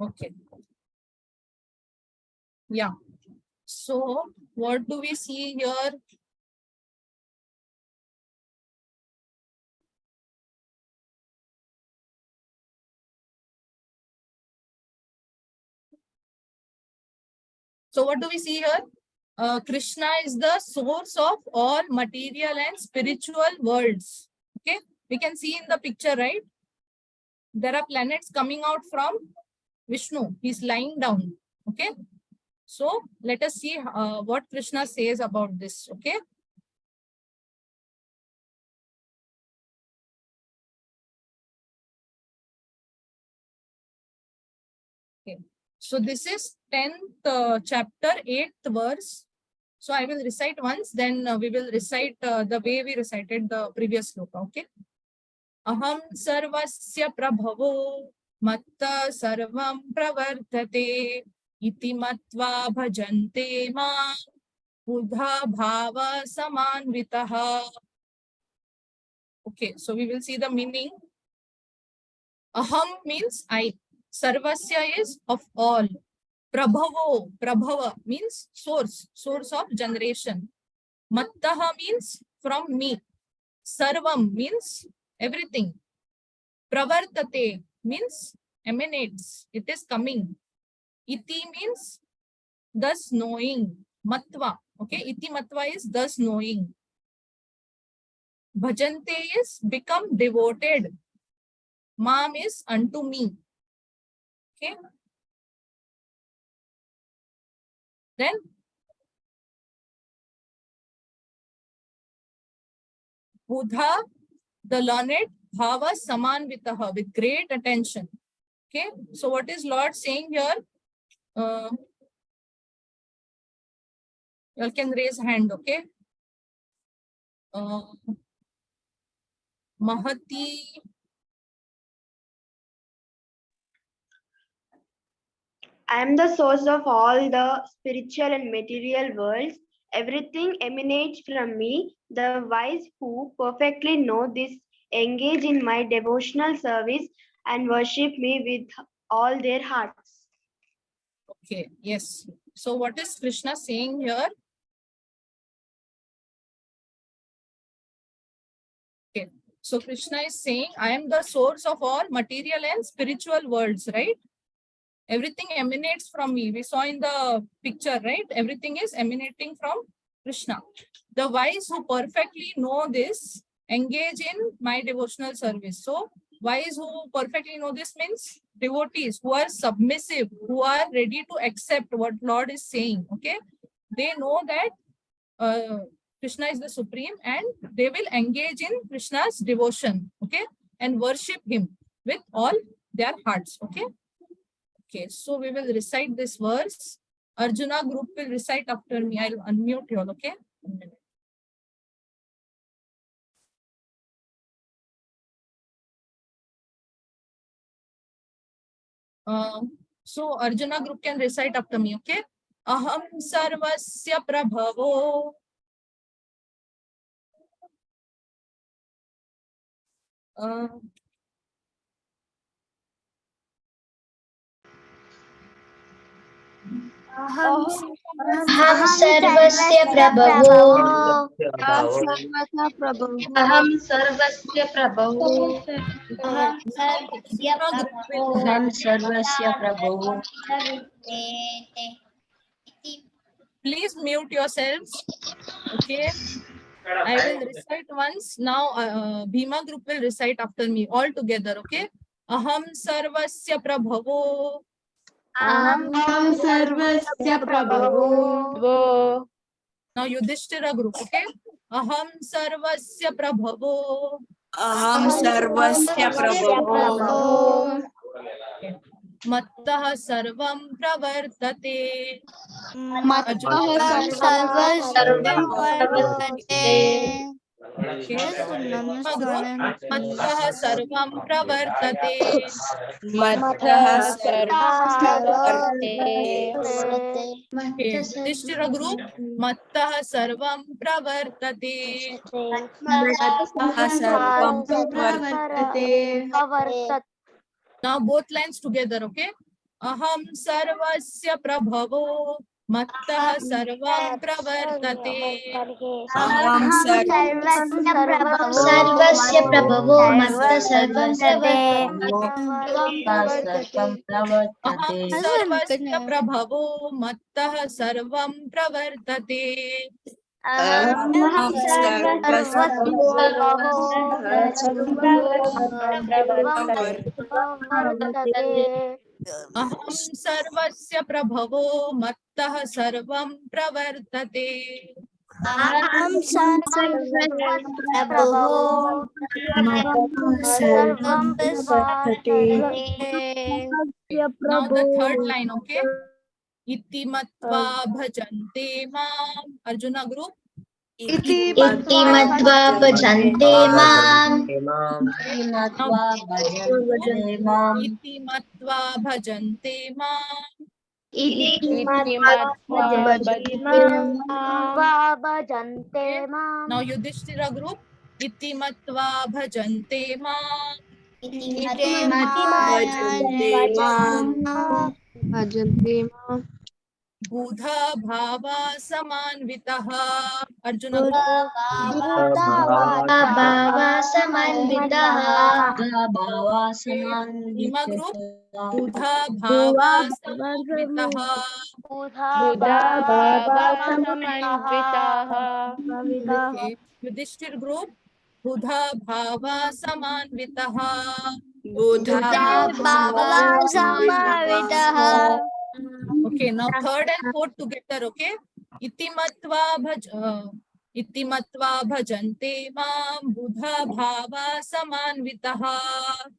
Okay. Yeah. So what do we see here? So what do we see here? Krishna is the source of all material and spiritual worlds. Okay. We can see in the picture, right? There are planets coming out from Vishnu. He's lying down. Okay. So let us see what Krishna says about this. Okay. Okay. So this is 10th chapter, 8th verse. So I will recite once, then we will recite the way we recited the previous sloka. Okay. Aham sarvasya prabhavo matta sarvam pravartate iti matva bhajante ma buddha bhava samanvitaha. Okay, so we will see the meaning. Aham means I. Sarvasya is of all. Prabhavo, Prabhava means source, source of generation. Mattaha means from me. Sarvam means everything. Pravartate means emanates, it is coming. Iti means thus knowing. Matva, okay, iti matva is thus knowing. Bhajante is become devoted. Mam is unto me. Okay. Then Buddha, the learned, bhava samanvitaha, with great attention. Okay. So what is Lord saying here? You all can raise hand, okay? Mahati. I am the source of all the spiritual and material worlds. Everything emanates from me. The wise who perfectly know this engage in my devotional service and worship me with all their hearts. Okay, yes. So what is Krishna saying here? Okay. So Krishna is saying, I am the source of all material and spiritual worlds, right? Everything emanates from me. We saw in the picture, right? Everything is emanating from Krishna. The wise who perfectly know this engage in my devotional service. So wise who perfectly know this means devotees who are submissive, who are ready to accept what Lord is saying. Okay, they know that Krishna is the supreme and they will engage in Krishna's devotion. Okay, and worship him with all their hearts. Okay. Okay, so we will recite this verse. Arjuna group will recite after me. I'll unmute you all, okay? So Arjuna group can recite after me, okay? Aham sarvasya prabhavo. अहं सर्वस्य प्रभवो अहं सर्वस्य प्रभवो अहं सर्वस्य प्रभवो Please mute yourselves. Okay. I will recite once. Now Bhima group will recite after me all together. Okay. Aham sarvasya prabhavo. Aham sarvasya prabhavo. Now Yudhishthira group. Okay. Aham sarvasya prabhavo. Aham sarvasya prabhavo. Mattah sarvam pravartate. Mattah sarvasya pravartate. Mattah sarvam pravartate. Mattah Okay, Yudhishthira group. Mattah sarvam pravartate. Mattah sarvam pravartate. Now both lines together, okay? Aham sarvasya prabhavo. Mattah sarvam pravartate. Aham सर्वस्य प्रभवो मत्तः सर्वं Aham sarvasya prabhavo. Mattah sarvam pravartate. Aham sarvasya Aham sarvasya prabhavo. Mattah sarvam pravartate. Aham sarvasya prabhavo. Sarvam pravartate. Now the third line, okay? Iti matva bhajante mam. Arjuna group. इति मत्वा भजन्ते माम् Iti matva bhajante mam. Iti matva bhajante mam. Now Yudhishthira group. Iti matva bhajante mam. Iti bhajante mam bhajante mam Budha bhava samanvitaha. Arjuna group. Bhava samanvitaha. Hima group. Budha bhava samanvitaha. Buddha Bhava Samanvitaha. Okay. Yudhishthir group. Budha bhava samanvitaha. Buddha Bhava Samavitaha. Okay, now third and fourth together, okay? Iti matva bhajante mam buddha bhava samanvitaha.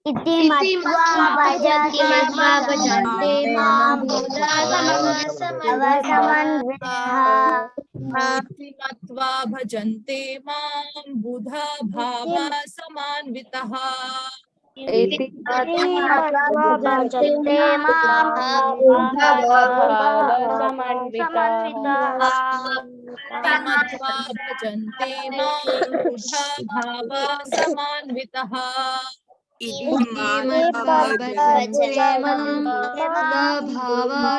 Iti matva bhajante mam. Buddha Bhava Samanvitaha. Iti matva bhajante mam buddha bhava samanvitaha. Iti Matva bhajante mam. Buddha Bhava Samanvitaha. Iti matva bhajante mam buddha bhava samanvitaha. Iti matva bhajante mam Buddha Bhava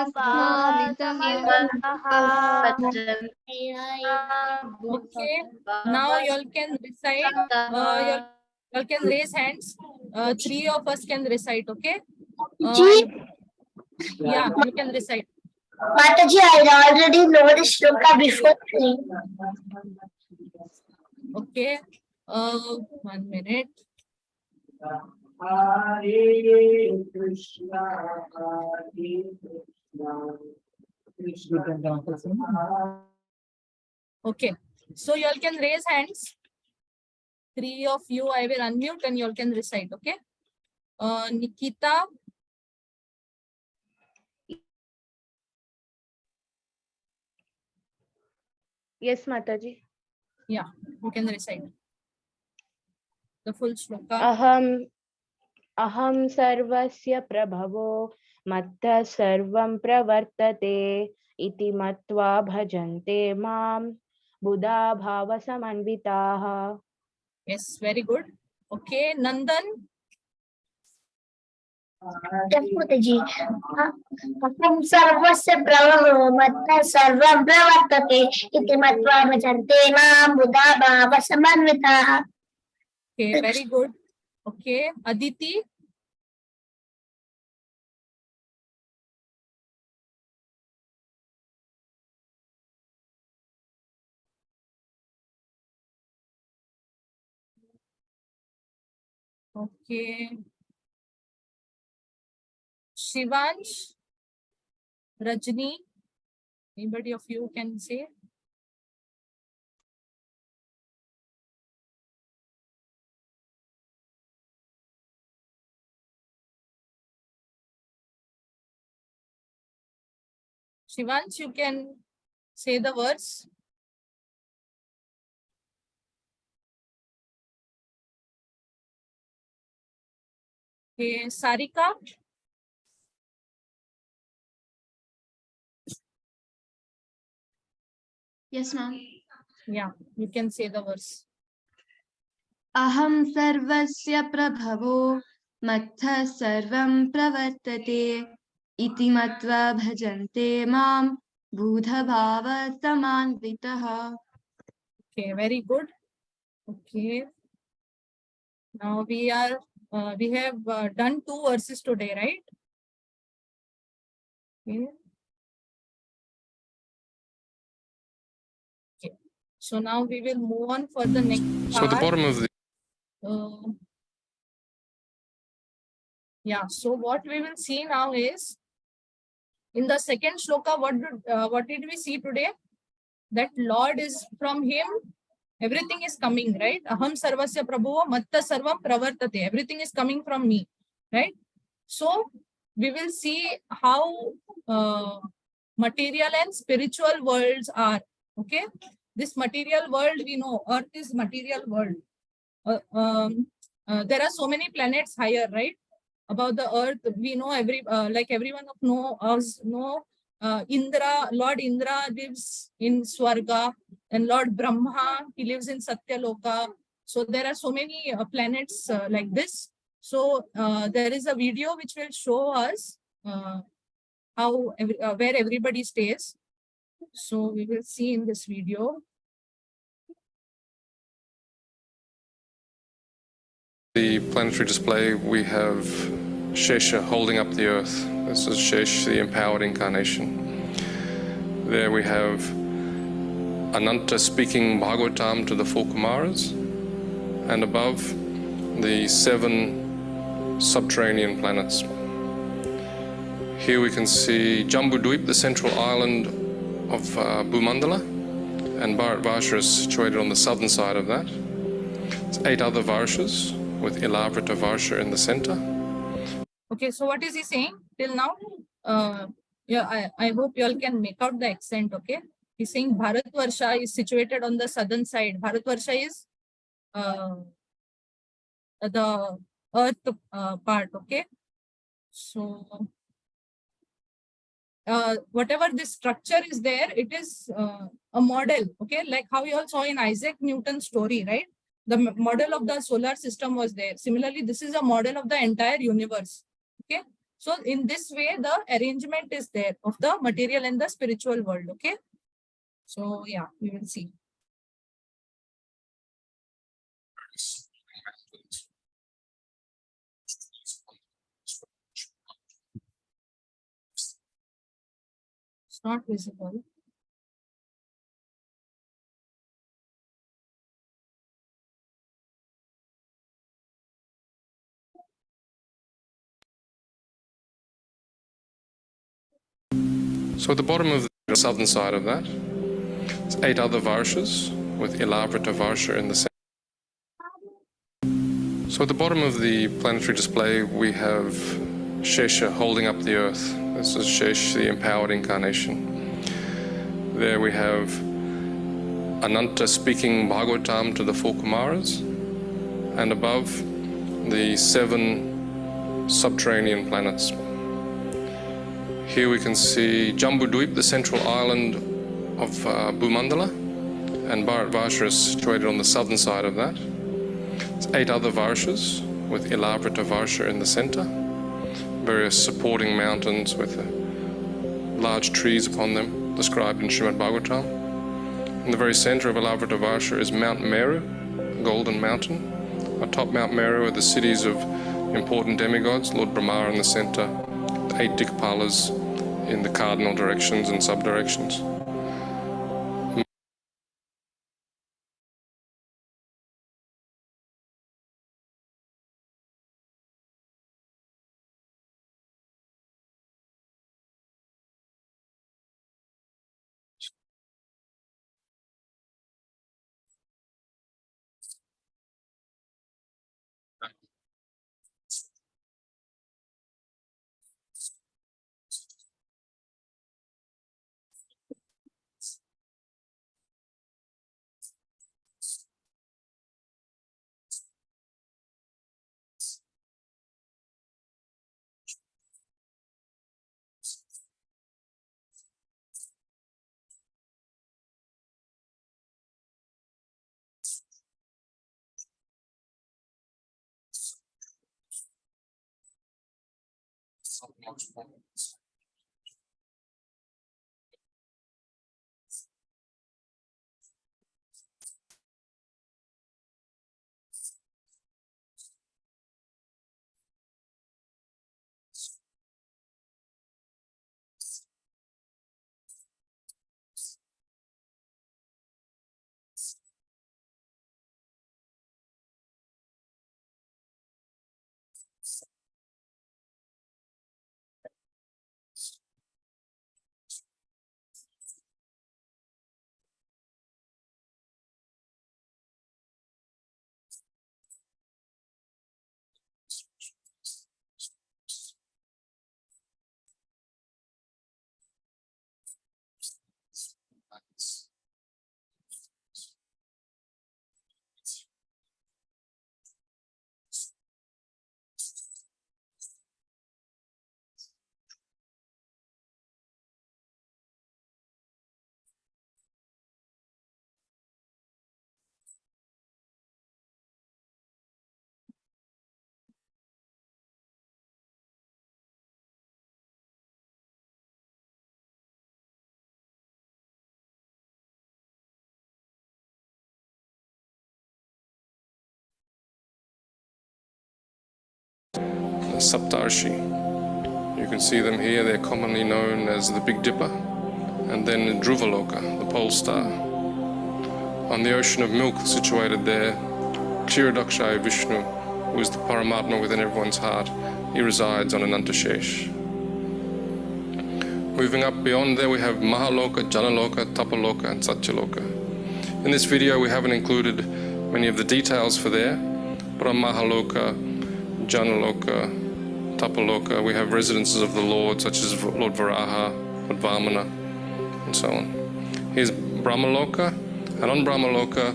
Okay, now you all can recite. You all can raise hands. Three of us can recite. Okay. Yeah, you can recite. Mataji, I already know the shloka before. Okay. 1 minute. Hare Krishna, Hare Krishna. Okay. So you all can raise hands. Three of you, I will unmute and you all can recite. Okay. Nikita. Yes, Mataji. Yeah, you can recite the full shloka. Aham sarvasya prabhavo mattha sarvam pravartate iti matva bhajante mam buddha bhava samanvitaha. Yes, very good. Okay, Nandan. Yes, Mataji. Aham sarvasya prabhavo matta sarvam pravartate iti matva bhajante mam buddha bhava samanvitaha. Okay, very good. Okay, Aditi. Okay. Shivansh. Rajni. Anybody of you can say? Shivansh, you can say the words. Okay, Sarika. Yes, ma'am. Yeah, you can say the verse. Aham sarvasya prabhavo mattha sarvam pravartate iti matva bhajante mam buddha bhava samanvitaha. Okay, very good. Okay. Now we have done 2 verses today, right? Okay. Okay. So now we will move on for the next part. Yeah. So what we will see now is in the second shloka. What did we see today? That Lord is from Him. Everything is coming, right? Aham sarvasya prabhu matta sarvam pravartate. Everything is coming from me, right? So we will see how material and spiritual worlds are. Okay, this material world, we know Earth is material world. There are so many planets higher, right? Above the Earth, we know like everyone of us know Indra, Lord Indra lives in Swarga, and Lord Brahma, he lives in Satyaloka. So there are so many planets like this. So there is a video which will show us where everybody stays. So we will see in this video. The planetary display, we have Shesha holding up the earth. This is Shesh, the empowered incarnation. There we have Ananta speaking Bhagavatam to the four Kumaras, and above the 7 subterranean planets. Here we can see Jambudweep, the central island of Bhumandala, and Bharat Varsha is situated on the southern side of that. It's 8 other Varshas with Ilavrita Varsha in the center. Okay, so what is he saying till now? Yeah, I hope you all can make out the accent, okay? He's saying Bharatvarsha is situated on the southern side. Bharatvarsha is the earth part, okay? So whatever this structure is there, it is a model, okay? Like how you all saw in Isaac Newton's story, right? The model of the solar system was there. Similarly, this is a model of the entire universe, okay? So in this way, the arrangement is there of the material and the spiritual world, okay? So yeah, we will see. It's not visible. So at the bottom of the southern side of that, it's 8 other Varshas with Ilavrita Varsha in the center. So at the bottom of the planetary display, we have Shesha holding up the earth. This is Shesh, the empowered incarnation. There we have Ananta speaking Bhagavatam to the four Kumaras, and above the 7 subterranean planets. Here we can see Jambudweep, the central island of Bhumandala, and Bharat Varsha is situated on the southern side of that. It's 8 other Varshas with Ilavrita Varsha in the center. Various supporting mountains with large trees upon them, described in Srimad Bhagavatam. In the very center of Ilavrita Varsha is Mount Meru, a golden mountain. Atop Mount Meru are the cities of important demigods, Lord Brahma in the center, the 8 Dikpalas in the cardinal directions and sub-directions. the Saptarshi. You can see them here. They're commonly known as the Big Dipper, and then Dhruvaloka, the pole star. On the ocean of milk situated there, Kshirodakshaya Vishnu, who is the Paramatma within everyone's heart, he resides on Anantashesh. Moving up beyond there, we have Mahaloka, Janaloka, Tapaloka, and Satyaloka. In this video, we haven't included many of the details for there, but on Mahaloka, Janaloka, Tapaloka, we have residences of the Lord, such as Lord Varaha, Lord Vamana, and so on. Here's Brahmaloka, and on Brahmaloka,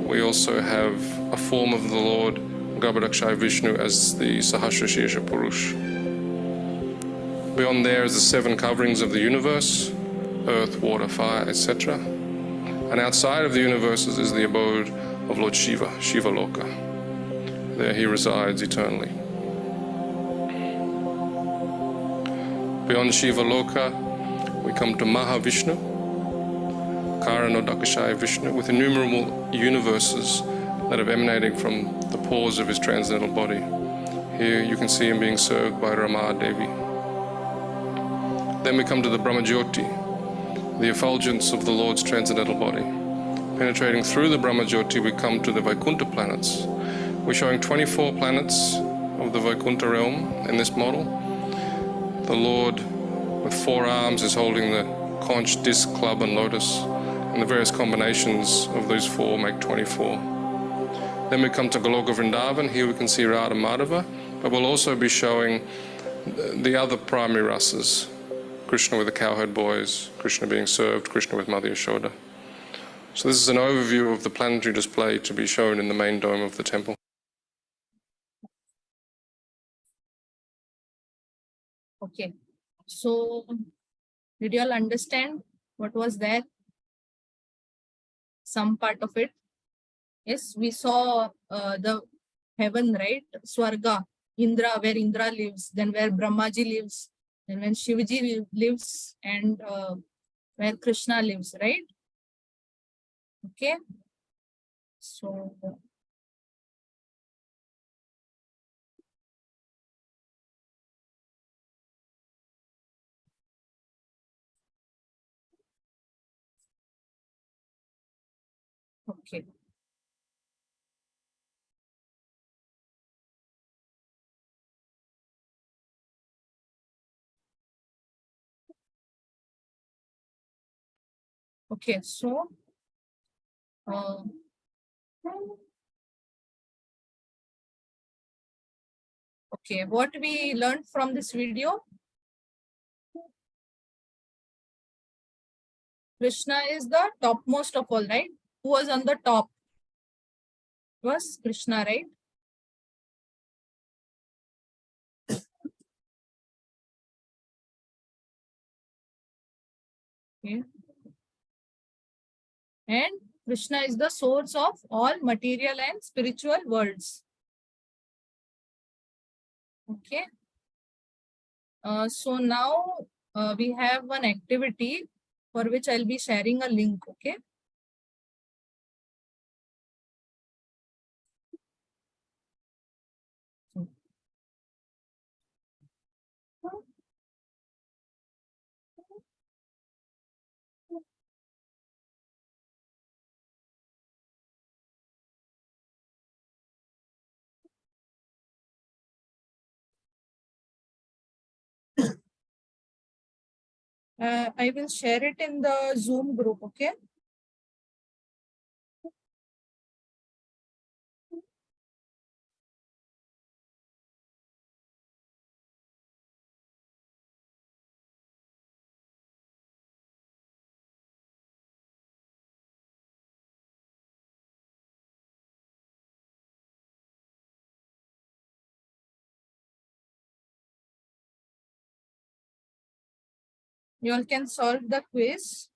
we also have a form of the Lord Garbhodakshaya Vishnu as the Sahasrashesha Purush. Beyond there is the 7 coverings of the universe, earth, water, fire, etc. And outside of the universes is the abode of Lord Shiva, Shiva Loka. There he resides eternally. Beyond Shiva Loka, we come to Mahavishnu, Karanodakashaya Vishnu, with innumerable universes that are emanating from the pores of his transcendental body. Here you can see him being served by Rama Devi. Then we come to the Brahmajyoti, the effulgence of the Lord's transcendental body. Penetrating through the Brahmajyoti, we come to the Vaikuntha planets. We're showing 24 planets of the Vaikuntha realm in this model. The Lord with 4 arms is holding the conch, disc, club, and lotus, and the various combinations of those 4 make 24. Then we come to Goloka Vrindavan. Here we can see Radha Madhava, but we'll also be showing the other primary rasas. Krishna with the cowherd boys, Krishna being served, Krishna with Mother Yashoda. So this is an overview of the planetary display to be shown in the main dome of the temple. Okay, so did you all understand what was there? Some part of it. Yes, we saw the heaven, right? Swarga, Indra, where Indra lives, then where Brahmaji lives, then when Shivaji lives, and where Krishna lives, right? Okay, so okay. Okay, so okay, what we learned from this video? Krishna is the topmost of all, right? Who was on the top? Was Krishna, right? Okay. And Krishna is the source of all material and spiritual worlds. Okay. So now we have one activity for which I'll be sharing a link. Okay. I will share it in the Zoom group. Okay. You all can solve the quiz.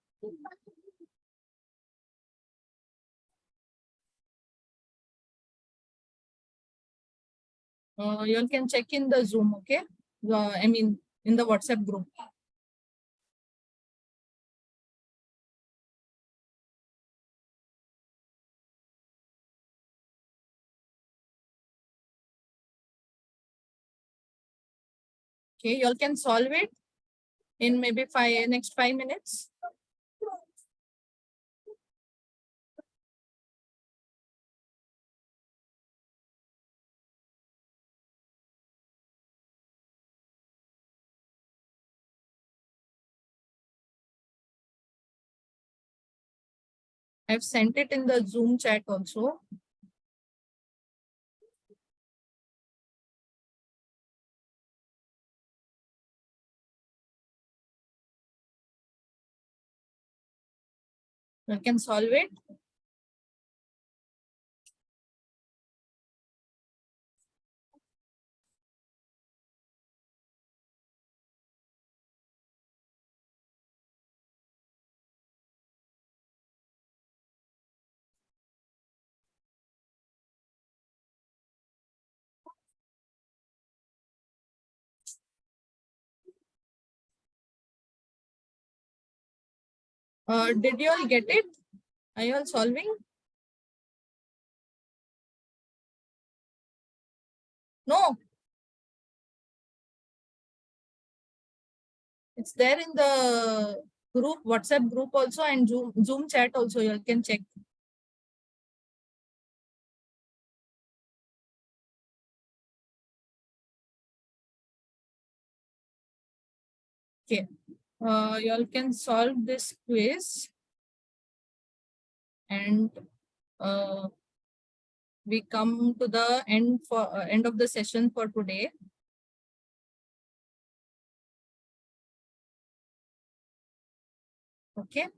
You all can check in the Zoom, okay? I mean, in the WhatsApp group. Okay, you all can solve it in maybe next 5 minutes. I've sent it in the Zoom chat also. You can solve it. Did you all get it? Are you all solving? No. It's there in the group, WhatsApp group also, and Zoom chat also. You all can check. Okay. You all can solve this quiz. And we come to the end of the session for today. Okay.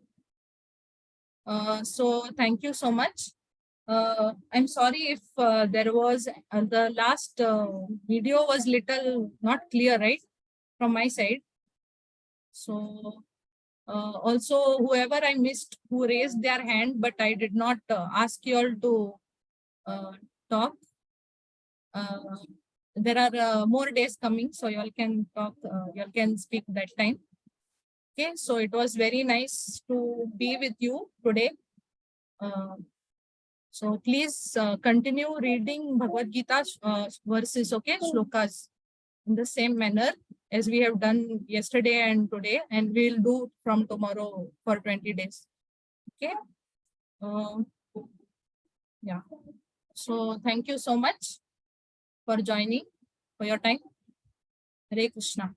So thank you so much. I'm sorry if there was the last video was little not clear, right, from my side. So also whoever I missed who raised their hand, but I did not ask you all to talk. There are more days coming, so you all can talk. You all can speak that time. Okay, so it was very nice to be with you today. So please continue reading Bhagavad Gita verses, okay, shlokas, in the same manner as we have done yesterday and today, and we'll do from tomorrow for 20 days. Okay. Yeah. So thank you so much for joining, for your time. Hare Krishna.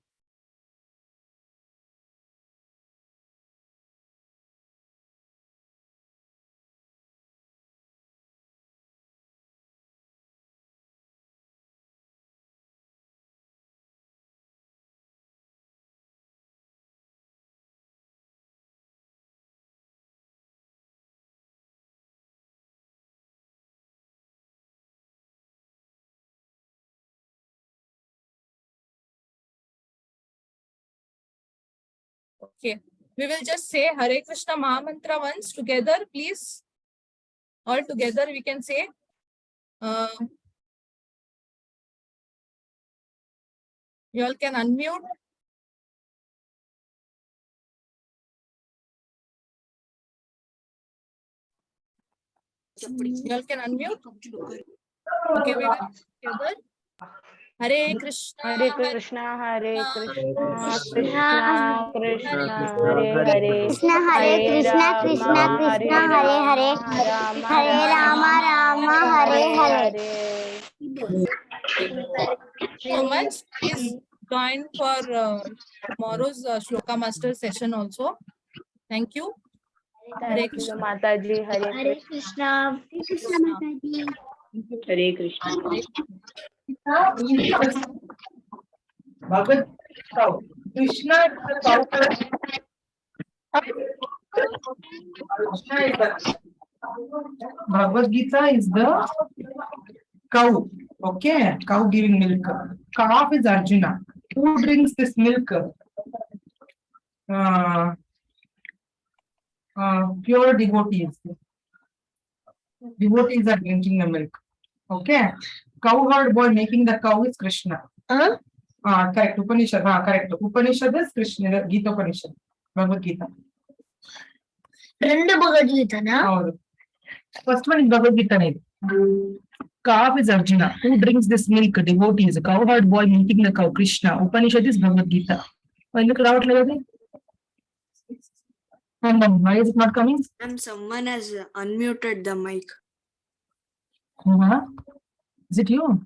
Okay, we will just say Hare Krishna Mahamantra once together, please. All together we can say. You all can unmute. You all can unmute. Okay, we will together. Hare Krishna, Hare Krishna, Hare Krishna, Krishna, Krishna Krishna, Hare Hare, Krishna, Hare Hare Krishna, Krishna, Rama, Krishna, Hare Hare Hare, Rama, Rama Hare Rama, Rama, Hare Hare Hare. Hare. so much. Please join for tomorrow's Shloka Master session also. Thank you. Hare Thank you, Krishna. Mataji. Hare Hare Krishna. Hare Krishna. Thank you. Hare Krishna. Bhagavad cow. Krishna is the cow. Krishna is the Bhagavad Gita is the cow. Okay, cow giving milk. Calf is Arjuna. Who drinks this milk? Pure devotees. Devotees are drinking the milk. Okay. Cowherd boy making the cow is Krishna. Correct. Upanishad. Correct. Upanishad is Krishna. Gita Upanishad. Bhagavad Gita. Rendu Bhagavad Gita na? First one is Bhagavad Gita. Calf is Arjuna. Who drinks this milk? Devotees. Cowherd boy milking the cow. Krishna. Upanishad is Bhagavad Gita. Why look out like that? Why is it not coming? Someone has unmuted the mic. Is it you?